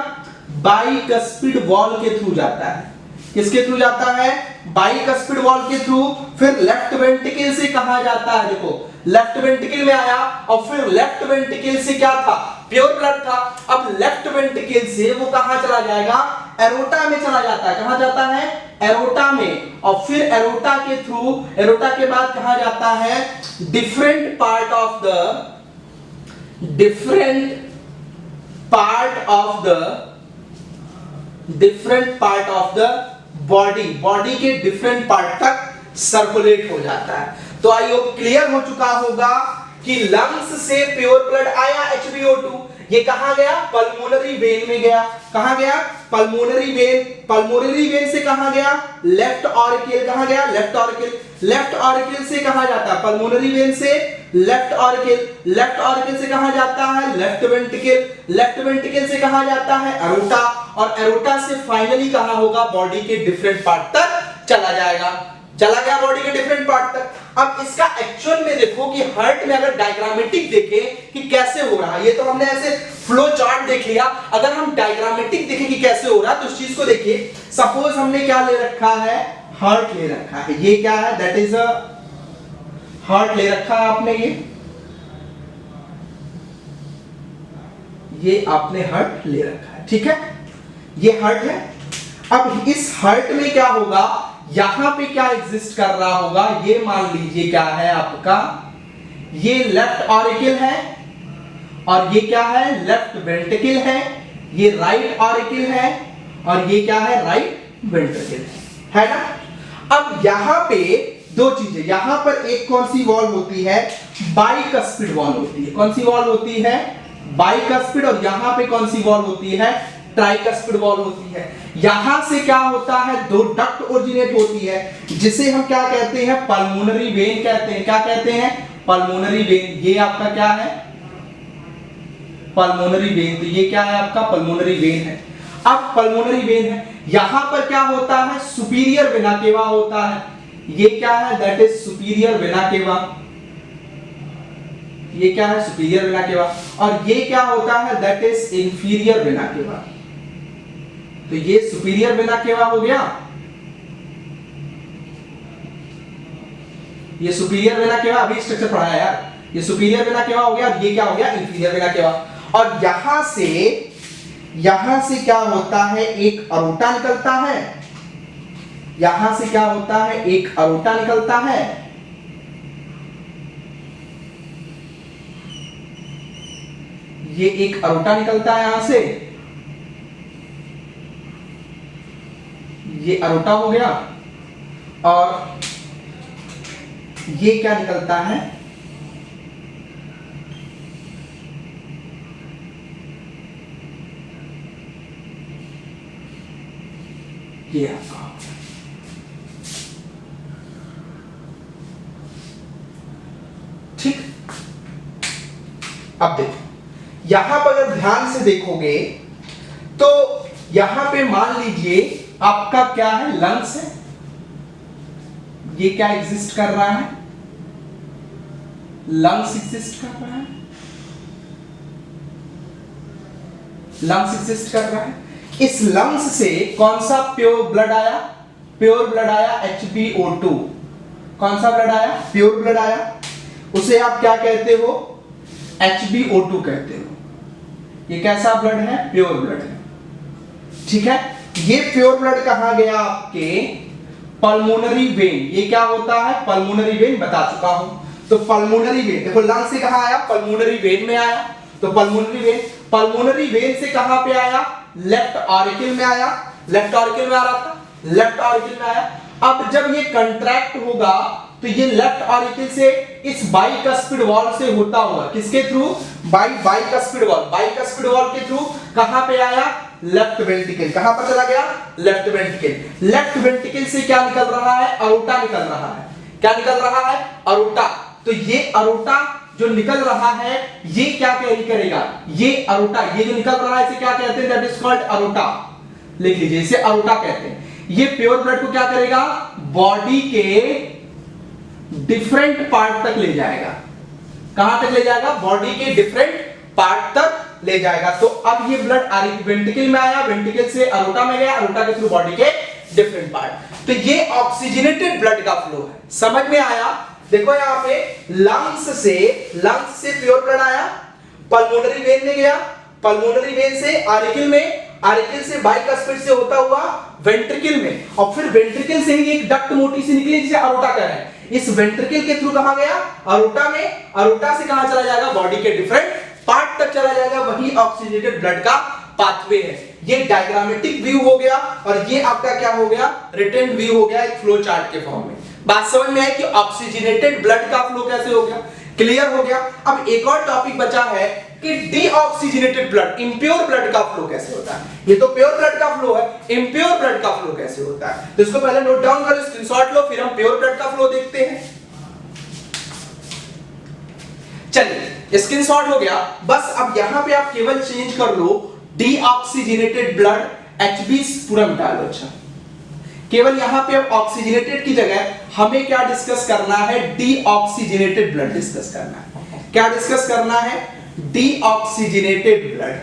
बाइकस्पिड वॉल के थ्रू जाता है। किसके थ्रू जाता है, बाइकस्पिड वॉल के थ्रू। फिर लेफ्ट वेंट्रिकल से कहां जाता है, देखो लेफ्ट वेंट्रिकल में आया और फिर लेफ्ट वेंट्रिकल से क्या था, प्योर ब्लड था। अब लेफ्ट वेंट्रिकल से वो कहां चला जाएगा, एरोटा में चला जाता है। कहां जाता है, एरोटा में। और फिर एरोटा के थ्रू, एरोटा के बाद कहां जाता है, different part of the, different part of the, different part of the body, body के डिफरेंट पार्ट तक सर्कुलेट हो जाता है। तो आई होप क्लियर हो चुका होगा कि लंग्स से प्योर ब्लड आया HbO2, ये कहां गया, पल्मोनरी वेन में गया। कहां गया, पल्मोनरी वेन। पल्मोनरी वेन से कहां गया, लेफ्ट ऑरिकिल। कहां गया, लेफ्ट ऑरिकिल। लेफ्ट ऑरिकिल से कहां जाता है, पल्मोनरी वेन से लेफ्ट ऑरिकिल। लेफ्ट ऑरिकिल से कहां जाता है, लेफ्ट वेंट्रिकल। लेफ्ट वेंट्रिकल से कहां जाता है, एरोटा। और एरोटा से फाइनली कहां होगा, बॉडी के डिफरेंट पार्ट तक चला जाएगा। चला गया बॉडी के डिफरेंट पार्ट तक। अब इसका एक्चुअल में देखो कि हार्ट में अगर डायग्रामेटिक देखें कि कैसे हो रहा है, ये तो हमने ऐसे फ्लो चार्ट देख लिया। अगर हम डायग्रामेटिक देखें कि कैसे हो रहा है तो उस चीज को देखिए। सपोज हमने क्या ले रखा है, हार्ट ले रखा है। ये क्या है, दैट इज अ हार्ट ले रखा है आपने। ये आपने हार्ट ले रखा है, ठीक है, ये हार्ट है। अब इस हार्ट में क्या होगा, यहां पे क्या एग्जिस्ट कर रहा होगा, ये मान लीजिए क्या है आपका, ये लेफ्ट ऑरिकिल है और ये क्या है, लेफ्ट वेंट्रिकल है। ये राइट ऑरिकिल है और ये क्या है, राइट वेंट्रिकल है ना। अब यहां पे दो चीजें, यहां पर एक कौन सी वॉल होती है, बाइकस्पिड वॉल होती है। कौन सी वॉल होती है, बाइकस्पिड। और यहां पे कौन सी वॉल होती है, ट्राइकस्पिड वॉल होती है। यहां से क्या होता है, दो डक्ट ओरिजिनेट होती है जिसे हम क्या कहते हैं, पल्मोनरी वेन कहते हैं। क्या कहते हैं, पल्मोनरी वेन। ये आपका क्या है, पल्मोनरी वेन। तो ये क्या है आपका, पल्मोनरी वेन है। अब पल्मोनरी वेन है, यहां पर क्या होता है, सुपीरियर वेना केवा होता है। ये क्या है, दैट इज सुपीरियर वेना केवा। ये क्या है, सुपीरियर वेना केवा। और ये क्या होता है, that is inferior vena cava. तो ये सुपीरियर वेना केवा हो गया, ये सुपीरियर वेना केवा। अभी स्ट्रक्चर पढ़ा है यार, ये सुपीरियर वेना केवा हो गया। ये क्या हो गया, इंफीरियर वेना केवा। और यहां से क्या होता है, एक अरोटा निकलता है। यहां से क्या होता है, एक अरोटा निकलता है, ये एक अरोटा निकलता है यहां से, ये अरोटा हो गया, और ये क्या निकलता है, ये आपका। ठीक, अब देखो यहां पर अगर ध्यान से देखोगे तो यहां पे मान लीजिए आपका क्या है, लंग्स है, ये क्या एग्जिस्ट कर रहा है, लंग्स एग्जिस्ट कर रहा है, लंग्स एग्जिस्ट कर रहा है। इस लंग्स से कौन सा प्योर ब्लड आया, प्योर ब्लड आया HbO2, कौन सा ब्लड आया, प्योर ब्लड आया, उसे आप क्या कहते हो, HbO2 कहते हो। ये कैसा ब्लड है, प्योर ब्लड है। ठीक है, ये प्योर ब्लड कहां गया, आपके पल्मोनरी वेन। ये क्या होता है, पल्मोनरी वेन, बता चुका हूं। तो पल्मोनरी वेन देखो, लंग से कहां आया, पल्मोनरी वेन में आया, तो पल्मोनरी वेन से कहां पे आया, लेफ्ट ऑरिकल में आया, लेफ्ट ऑरिकल में आ रहा था, लेफ्ट ऑरिकल में आया। अब जब ये कंट्रैक्ट होगा तो ये लेफ्ट ऑरिकल से इस बाइकस्पिड वॉल से होता होगा, किसके थ्रू, बाइकस्पिड वॉल के थ्रू कहां पे आया, लेफ्ट वेंट्रिकल। कहां पर चला गया, लेफ्ट वेंट्रिकल। लेफ्ट वेंट्रिकल से क्या निकल रहा है, अरोटा निकल रहा है। क्या निकल रहा है, अरोटा। तो ये अरोटा जो निकल रहा है, ये क्या कैरी करेगा, ये अरोटा, ये जो निकल रहा है इसे क्या कहते हैं, दैट इज कॉल्ड अरोटा। लिख लीजिए, इसे अरोटा कहते हैं। ये प्योर ब्लड को क्या करेगा, बॉडी के डिफरेंट पार्ट तक ले जाएगा। कहां तक ले जाएगा, बॉडी के डिफरेंट पार्ट तक ले जाएगा। तो अब ये ब्लड वेंट्रिकल में आया, वेंट्रिकल से अरोटा में गया, अरोटा के थ्रू बॉडी के डिफरेंट पार्ट। तो ये ऑक्सीजनेटेड ब्लड का फ्लो है। समझ में आया। देखो यहां पे लंग्स से प्योर ब्लड आया, पल्मोनरी वेन में गया, पल्मोनरी वेन से ऑरिकल में, ऑरिकल से बाइकस्पिड से होता हुआ वेंट्रिकल में, और फिर वेंट्रिकल से ही एक डक्ट मोटी सी निकली जिसे अरोटा कह रहे हैं। इस वेंट्रिकल के थ्रू कहां गया, अरोटा में, अरोटा से कहां चला जाएगा, बॉडी के डिफरेंट पार्ट तक चला जाएगा। वही ऑक्सीजनेटेड ब्लड का पाथवे है। ये डायग्रामेटिक व्यू हो गया, और ये आपका क्या हो गया, रिटन व्यू हो गया, एक फ्लो चार्ट के फॉर्म में। बात समझ में आई कि ऑक्सीजनेटेड ब्लड का फ्लो कैसे हो गया, क्लियर हो गया। अब एक और टॉपिक बचा है कि डीऑक्सीजनेटेड ब्लड, इंप्योर ब्लड का फ्लो कैसे होता है। ये तो प्योर ब्लड का फ्लो है, इंप्योर ब्लड का फ्लो कैसे होता है, तो इसको पहले नोट डाउन करो, स्क्रीनशॉट लो, फिर हम प्योर ब्लड का फ्लो देखते हैं। चलिए, स्क्रीनशॉट हो गया। बस अब यहां पे आप केवल चेंज कर लो डीऑक्सीजनेटेड ब्लड, HB पूरा मिटा लो। अच्छा, केवल यहां पे अब ऑक्सीजनेटेड की जगह हमें क्या डिस्कस करना है, डीऑक्सीजनेटेड ब्लड डिस्कस करना है। क्या डिस्कस करना है, डीऑक्सीजनेटेड ब्लड।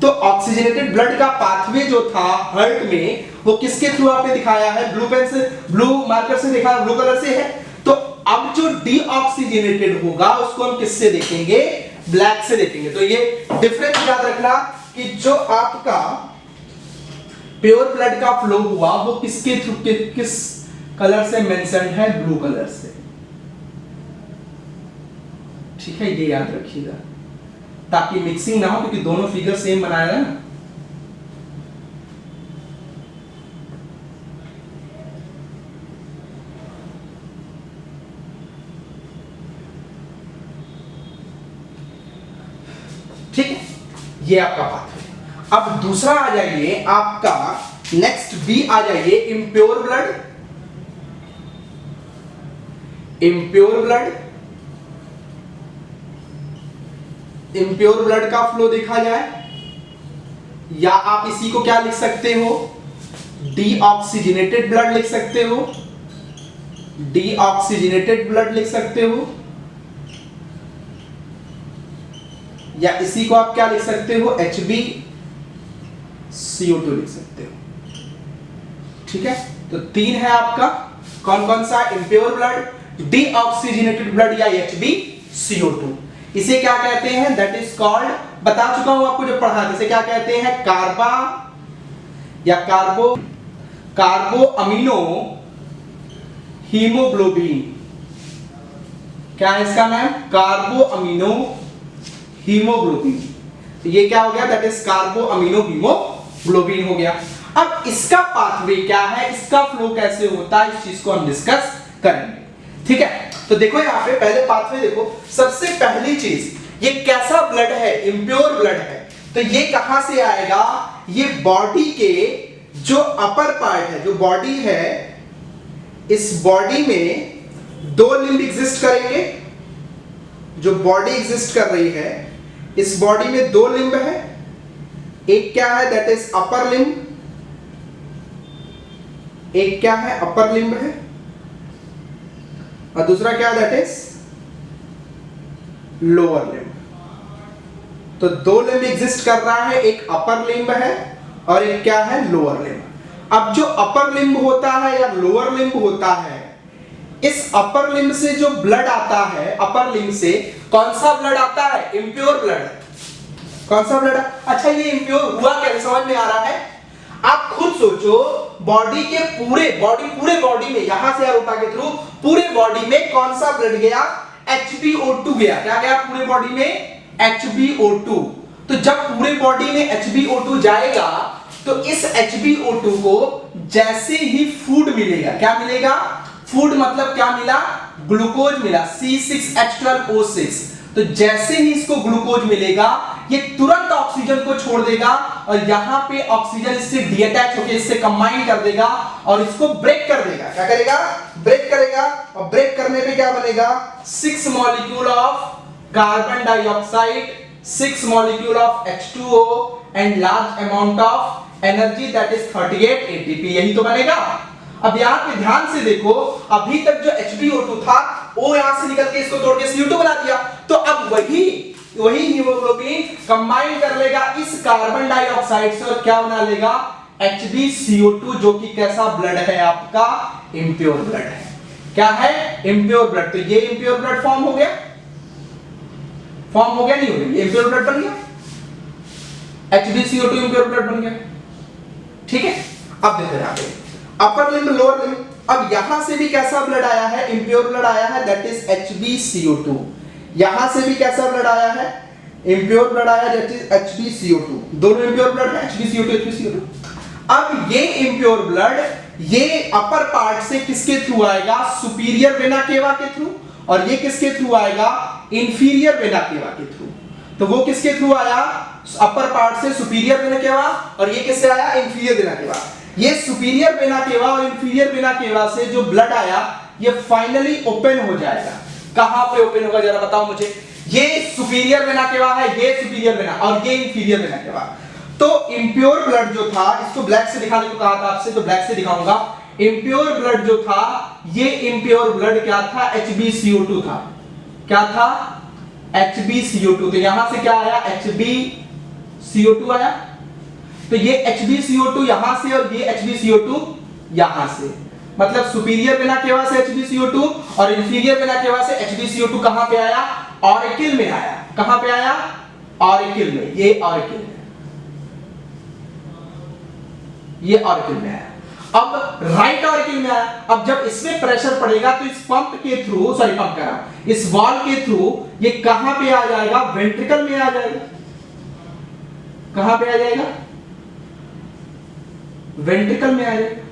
तो ऑक्सीजनेटेड ब्लड का पाथवे जो था हार्ट में, वो किसके थ्रू आपने दिखाया है, ब्लू पेन से, ब्लू मार्कर से देखा, ब्लू कलर से है। तो अब जो डीऑक्सीजनेटेड होगा उसको हम किससे देखेंगे, ब्लैक से देखेंगे। तो ये डिफरेंस याद रखना कि जो आपका प्योर ब्लड का फ्लो हुआ वो किसके थ्रू, किस कलर से मेंशन्ड है, ब्लू कलर से। ठीक है, ये याद रखिएगा ताकि मिक्सिंग ना हो, क्योंकि दोनों फिगर सेम बनाया है ना। ठीक है, ये आपका बात है। अब दूसरा आ जाइए आपका, नेक्स्ट बी आ जाइए, impure blood. Impure blood, impure blood का फ्लो देखा जाए, या आप इसी को क्या लिख सकते हो, डीऑक्सीजनेटेड ब्लड लिख सकते हो, डीऑक्सीजनेटेड ब्लड लिख सकते हो, या इसी को आप क्या लिख सकते हो, HbCO2 लिख सकते हो। ठीक है, तो तीन है आपका, कौन कौन सा, इम्प्योर ब्लड, डीऑक्सीजनेटेड ब्लड, या HbCO2। इसे क्या कहते हैं, दैट इज कॉल्ड, बता चुका हूं आपको जब पढ़ा, इसे क्या कहते हैं, कार्बा या कार्बो अमीनो हीमोग्लोबिन। क्या है इसका नाम? कार्बो अमीनो हीमोग्लोबिन। तो ये क्या हो गया? दैट इज कार्बो अमीनो हीमोग्लोबिन हो गया। अब इसका पाथवे क्या है, इसका फ्लो कैसे होता है, इस चीज को हम डिस्कस करेंगे। ठीक है, तो देखो यहां पे पहले पाथवे देखो। सबसे पहली चीज, ये कैसा ब्लड है? इम्प्योर ब्लड है। तो ये कहां से आएगा? ये बॉडी के जो अपर पार्ट है, जो बॉडी है, इस बॉडी में दो लिम्ब एग्जिस्ट करेंगे। जो बॉडी एग्जिस्ट कर रही है, इस बॉडी में दो लिम्ब है। एक क्या है? That is upper limb. एक क्या है? अपर लिम्ब है। और दूसरा क्या है? That is lower limb. तो दो लिम्ब एग्जिस्ट कर रहा है, एक अपर लिम्ब है और एक क्या है? Lower limb. अब जो अपर लिम्ब होता है या लोअर लिम्ब होता है, इस अपर लिम्ब से जो ब्लड आता है, अपर लिम्ब से कौन सा ब्लड आता है? Impure blood. कौन सा ब्लड? अच्छा, ये इम्प्योर हुआ कैसे? समझ में आ रहा है? आप खुद सोचो, बॉडी के पूरे बॉडी में, यहां से अरोटा के थ्रू पूरे बॉडी में कौन सा ब्लड गया? HbO2 गया। क्या गया पूरे बॉडी में? HbO2। तो जब पूरे बॉडी में HbO2 जाएगा, तो इस HbO2 को जैसे ही फूड मिलेगा, क्या मिलेगा? फूड मतलब क्या मिला? ग्लूकोज मिला, C6H12O6। तो जैसे ही इसको ग्लूकोज मिलेगा, ये तुरंत ऑक्सीजन को छोड़ देगा और यहां पे ऑक्सीजन इससे डीअटैच होकर इससे कंबाइन कर देगा और इसको ब्रेक कर देगा। क्या करेगा? ब्रेक करेगा। और ब्रेक करने पे क्या बनेगा? 6 molecule of carbon dioxide, 6 molecule of H2O and large amount of energy, that is 38 ATP। यही तो बनेगा। अब यहां पे ध्यान से देखो, अभी तक जो HbO2 था, वो यहां से निकल के इसको तोड़ के CO2 बना दिया। तो अब वही हीमोग्लोबिन कंबाइन कर लेगा इस कार्बन डाइऑक्साइड से और क्या बना लेगा? HbCO2, जो कि कैसा ब्लड है? आपका इम्प्योर ब्लड है। क्या है? Impure blood. तो ये इम्प्योर ब्लड फॉर्म हो गया। फॉर्म हो गया? नहीं हो गया? इम्प्योर ब्लड बन गया। HbCO2 इम्प्योर ब्लड बन गया। ठीक है, अब देखो यहां पे अपर लिम्ब, लोअर लिम्ब। अब यहां से भी कैसा ब्लड आया है? इम्प्योर ब्लड आया है, दैट इज HbCO2। यहां से भी कैसा ब्लड आया है? इम्प्योर ब्लड आया, दैट इज HbCO2। दोनों इम्प्योर ब्लड है, HbCO2। अब ये इम्प्योर ब्लड ये अपर पार्ट से किसके थ्रू आएगा? सुपीरियर वेना केवा के थ्रू। और ये किसके थ्रू आएगा? इंफीरियर वेना केवा के थ्रू। तो वो किसके थ्रू आया? अपर पार्ट से सुपीरियर वेना केवा, और ये किससे आया? Inferior vena cava. ये सुपीरियर वेना केवा और इंफीरियर वेना केवा से जो ब्लड आया, ये फाइनली ओपन हो जाएगा। कहां पे ओपन होगा जरा बताओ मुझे? ये सुपीरियर वेना केवा है, ये सुपीरियर वेना और ये इंफीरियर वेना केवा। तो इंप्योर ब्लड जो था, इसको ब्लैक से दिखाने को कहा था आपसे, तो ब्लैक से दिखाऊंगा। इंप्योर ब्लड जो था, ये इंप्योर ब्लड क्या था? HbCO2 था। क्या था? HbCO2। तो यहां से क्या आया? HbCO2 आया। तो ये HbCO2 यहां से और ये HbCO2 यहां से, मतलब सुपीरियर वेना केवा से HbCO2 और इंफीरियर वेना केवा से HbCO2 कहां पे आया? ऑरिकल में आया। कहां पे आया? ऑरिकल में। ये ऑरिकल है, ये ऑरिकल में आया। अब राइट ऑरिकल में आया। अब जब इसमें प्रेशर पड़ेगा तो इस पंप के थ्रू, सॉरी पंप कह रहा हूं, इस वाल्व के थ्रू ये कहां पे आ जाएगा? वेंट्रिकल में आ जाएगा। कहां पे आ जाएगा? वेंट्रिकल में आ जाएगा।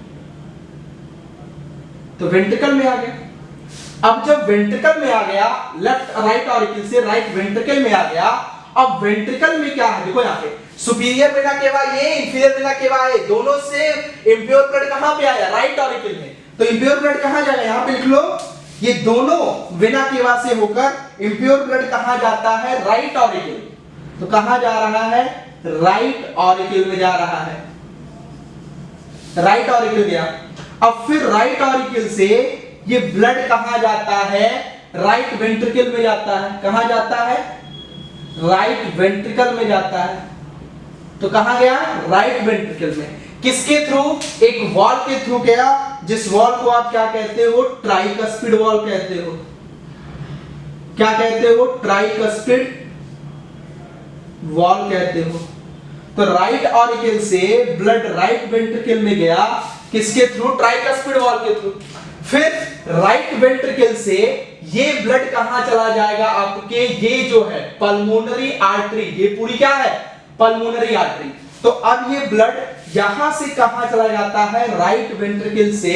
तो वेंट्रिकल में आ गया। अब जब वेंट्रिकल में आ गया, लेफ्ट राइट ऑरिकल से राइट वेंट्रिकल में आ गया। अब वेंट्रिकल में क्या है? देखो यहां पे सुपीरियर वेना केवा ये, इंफीरियर वेना केवा ये, दोनों से इंप्योर ब्लड कहां पे आया? राइट ऑरिकल में। तो इंप्योर ब्लड कहां जाएगा? यहां पे लिख लो, ये दोनों वेना केवा से होकर इंप्योर ब्लड कहां जाता है? Right auricle. तो कहां जा रहा है? राइट ऑरिकल में जा रहा है। राइट ऑरिकल गया। अब फिर राइट ऑरिकल से ये ब्लड कहां जाता है? राइट वेंट्रिकल में जाता है। कहां जाता है? राइट वेंट्रिकल में जाता है। तो कहां गया? राइट वेंट्रिकल में। किसके थ्रू? एक वॉल के थ्रू गया, जिस वॉल को आप क्या कहते हो? ट्राइकस्पिड वॉल कहते हो। क्या कहते हो? ट्राइकस्पिड वॉल कहते हो। तो राइट ऑरिकल से ब्लड राइट वेंट्रिकल में गया, किसके थ्रू? ट्राइकस्पिड वॉल के थ्रू। फिर राइट वेंट्रिकल से ये ब्लड कहां चला जाएगा आपके, ये जो है पल्मोनरी आर्टरी, ये पूरी क्या है? Pulmonary artery. तो अब ये ब्लड यहां से कहां चला जाता है? राइट वेंट्रिकल से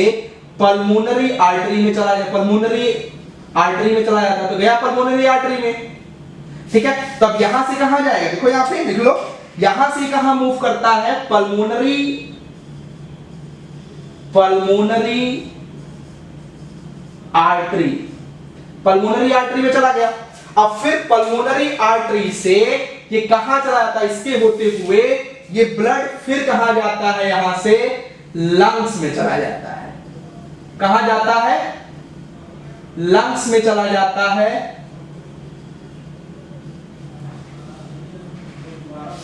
पल्मोनरी आर्टरी में चला जाता, पल्मोनरी आर्टरी में चला जाता, तो गया पल्मोनरी आर्टरी में, ठीक है। तब यहां से कहां जाएगा? देखो यहां पे लिख लो, यहां से कहां मूव करता है? पल्मोनरी आर्टरी, पल्मोनरी आर्टरी में चला गया। अब फिर पल्मोनरी आर्टरी से ये कहां चला जाता है? इसके होते हुए ये ब्लड फिर कहां जाता है? यहां से लंग्स में चला जाता है। कहां जाता है? लंग्स में चला जाता है।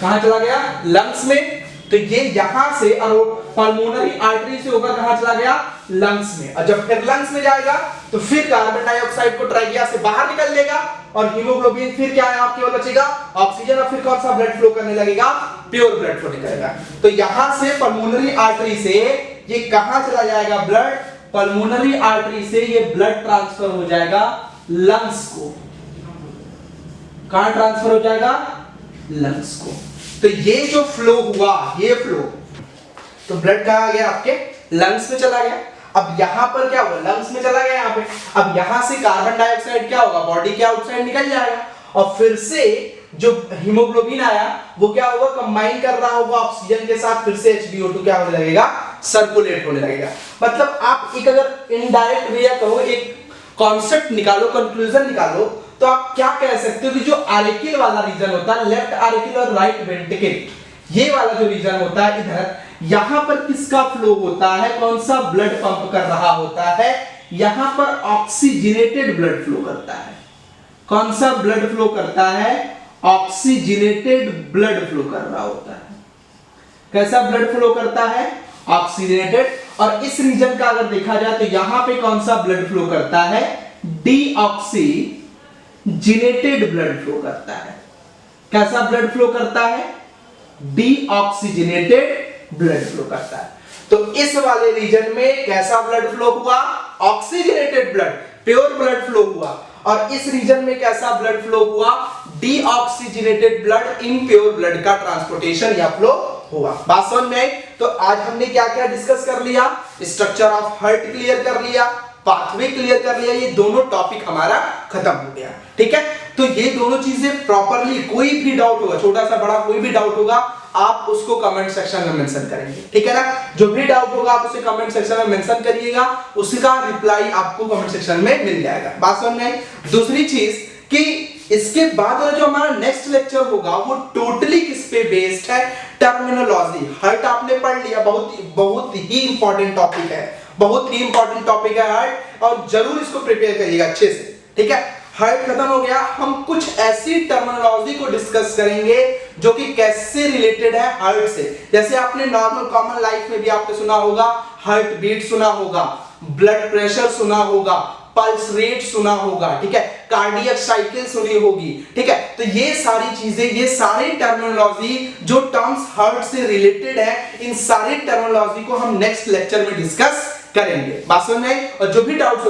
कहां चला गया? लंग्स में। तो ये यहां से और पल्मोनरी आर्टरी से होकर कहां चला गया? लंग्स में। और जब फिर लंग्स में जाएगा तो फिर कार्बन डाइऑक्साइड को ट्राकिया से बाहर निकल लेगा और हीमोग्लोबिन फिर क्या है आपके केवल बचेगा ऑक्सीजन, और फिर कौन सा ब्लड फ्लो करने लगेगा? प्योर ब्लड फ्लो निकलेगा। तो यहां से पल्मोनरी आर्टरी से ये कहां चला जाएगा? ब्लड पल्मोनरी आर्टरी से ये ब्लड ट्रांसफर हो जाएगा लंग्स को। कहां ट्रांसफर हो जाएगा? लंग्स को। तो ये जो फ्लो हुआ, ये फ्लो, तो ब्लड कहां गया? आपके लंग्स में चला गया। अब यहां पर क्या हुआ? लंग्स में चला गया यहां पे। अब यहां से कार्बन डाइऑक्साइड क्या होगा? बॉडी के आउटसाइड निकल जाएगा और फिर से जो हीमोग्लोबिन आया वो क्या होगा? कंबाइन कर रहा होगा ऑक्सीजन के साथ, फिर से H2O2 क्या होने लगेगा? सर्कुलेट होने लगेगा। मतलब आप एक अगर इनडायरेक्ट वे कहो, एक कॉन्सेप्ट निकालो, कंक्लूजन निकालो, तो आप क्या कह सकते हो कि जो आर्टिकल वाला रीजन होता है, लेफ्ट आर्टिकल और राइट वेंट्रिकल, ये वाला जो रीजन होता है इधर, यहां पर किसका फ्लो होता है? कौन सा ब्लड पंप कर रहा होता है? यहां पर ऑक्सीजनेटेड ब्लड फ्लो करता है। कौन सा ब्लड फ्लो करता है? ऑक्सीजनेटेड ब्लड फ्लो कर रहा होता है। कैसा ब्लड फ्लो करता है? ऑक्सीजनेटेड। और इस रीजन का अगर देखा जाए तो यहां पे कौन सा ब्लड फ्लो करता है? डीऑक्सीजनेटेड ब्लड फ्लो करता है। कैसा ब्लड फ्लो करता है? डीऑक्सीजनेटेड ब्लड फ्लो करता है। तो इस वाले रीजन में कैसा ब्लड फ्लो हुआ? Oxygenated blood, pure blood flow हुआ। और इस रीजन में कैसा ब्लड फ्लो हुआ? डीऑक्सीजनेटेड ब्लड, इम्प्योर ब्लड का ट्रांसपोर्टेशन या फ्लो हुआ। बात समझ में आई? तो आज हमने क्या क्या डिस्कस कर लिया? स्ट्रक्चर ऑफ हार्ट क्लियर कर लिया, पाथवे क्लियर कर लिया, ये दोनों टॉपिक हमारा खत्म हो गया। ठीक है, तो ये दोनों चीजें प्रॉपरली, कोई भी डाउट होगा, छोटा सा बड़ा कोई भी डाउट होगा, आप उसको कमेंट सेक्शन में मेंशन करेंगे। ठीक है ना? जो भी डाउट होगा आप उसे कमेंट सेक्शन में मेंशन करिएगा, उसका रिप्लाई आपको कमेंट सेक्शन में मिल जाएगा। बात समझ में आई? दूसरी चीज कि इसके बाद वाला जो हमारा नेक्स्ट लेक्चर होगा वो टोटली किस पे बेस्ड है? टर्मिनोलॉजी। हार्ट आपने पढ़ लिया, बहुत ही इंपॉर्टेंट टॉपिक है, बहुत ही इंपॉर्टेंट टॉपिक है हार्ट, और जरूर इसको प्रिपेयर करिएगा अच्छे से। ठीक है, हार्ट खत्म हो गया, हम कुछ ऐसी टर्मिनोलॉजी को डिस्कस करेंगे जो कि कैसे रिलेटेड है हार्ट से। जैसे आपने नॉर्मल कॉमन लाइफ में भी आपने सुना होगा, हार्ट बीट सुना होगा, ब्लड प्रेशर सुना होगा, पल्स रेट सुना होगा, ठीक है, कार्डियक साइकिल सुनी होगी। ठीक है, तो ये सारी चीजें, ये सारी टर्मिनोलॉजी जो टर्म्स हार्ट से रिलेटेड है, इन सारी टर्मिनोलॉजी को हम नेक्स्ट लेक्चर में डिस्कस करेंगे। बात समझ में आई? और जो भी डाउट्स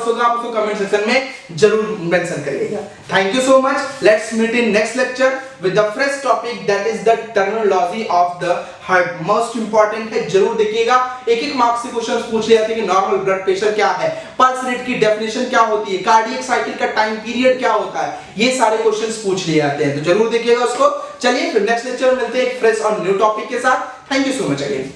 होगा आप उसको कमेंट सेक्शन में जरूर मेंशन करिएगा। Thank you so much. Let's meet in next lecture with the fresh topic, that is the terminology of the heart. Most important है, जरूर देखिएगा। एक मार्क्स से क्वेश्चंस पूछ लिए जाते हैं कि नॉर्मल ब्लड प्रेशर क्या है, पल्स रेट की डेफिनेशन क्या होती है, कार्डियक साइकिल का टाइम पीरियड क्या होता है, ये सारे क्वेश्चंस पूछ लिए जाते हैं, तो जरूर देखिएगा उसको। चलिए फिर नेक्स्ट लेक्चर में मिलते हैं एक फ्रेश और न्यू टॉपिक के साथ। Thank you so much again.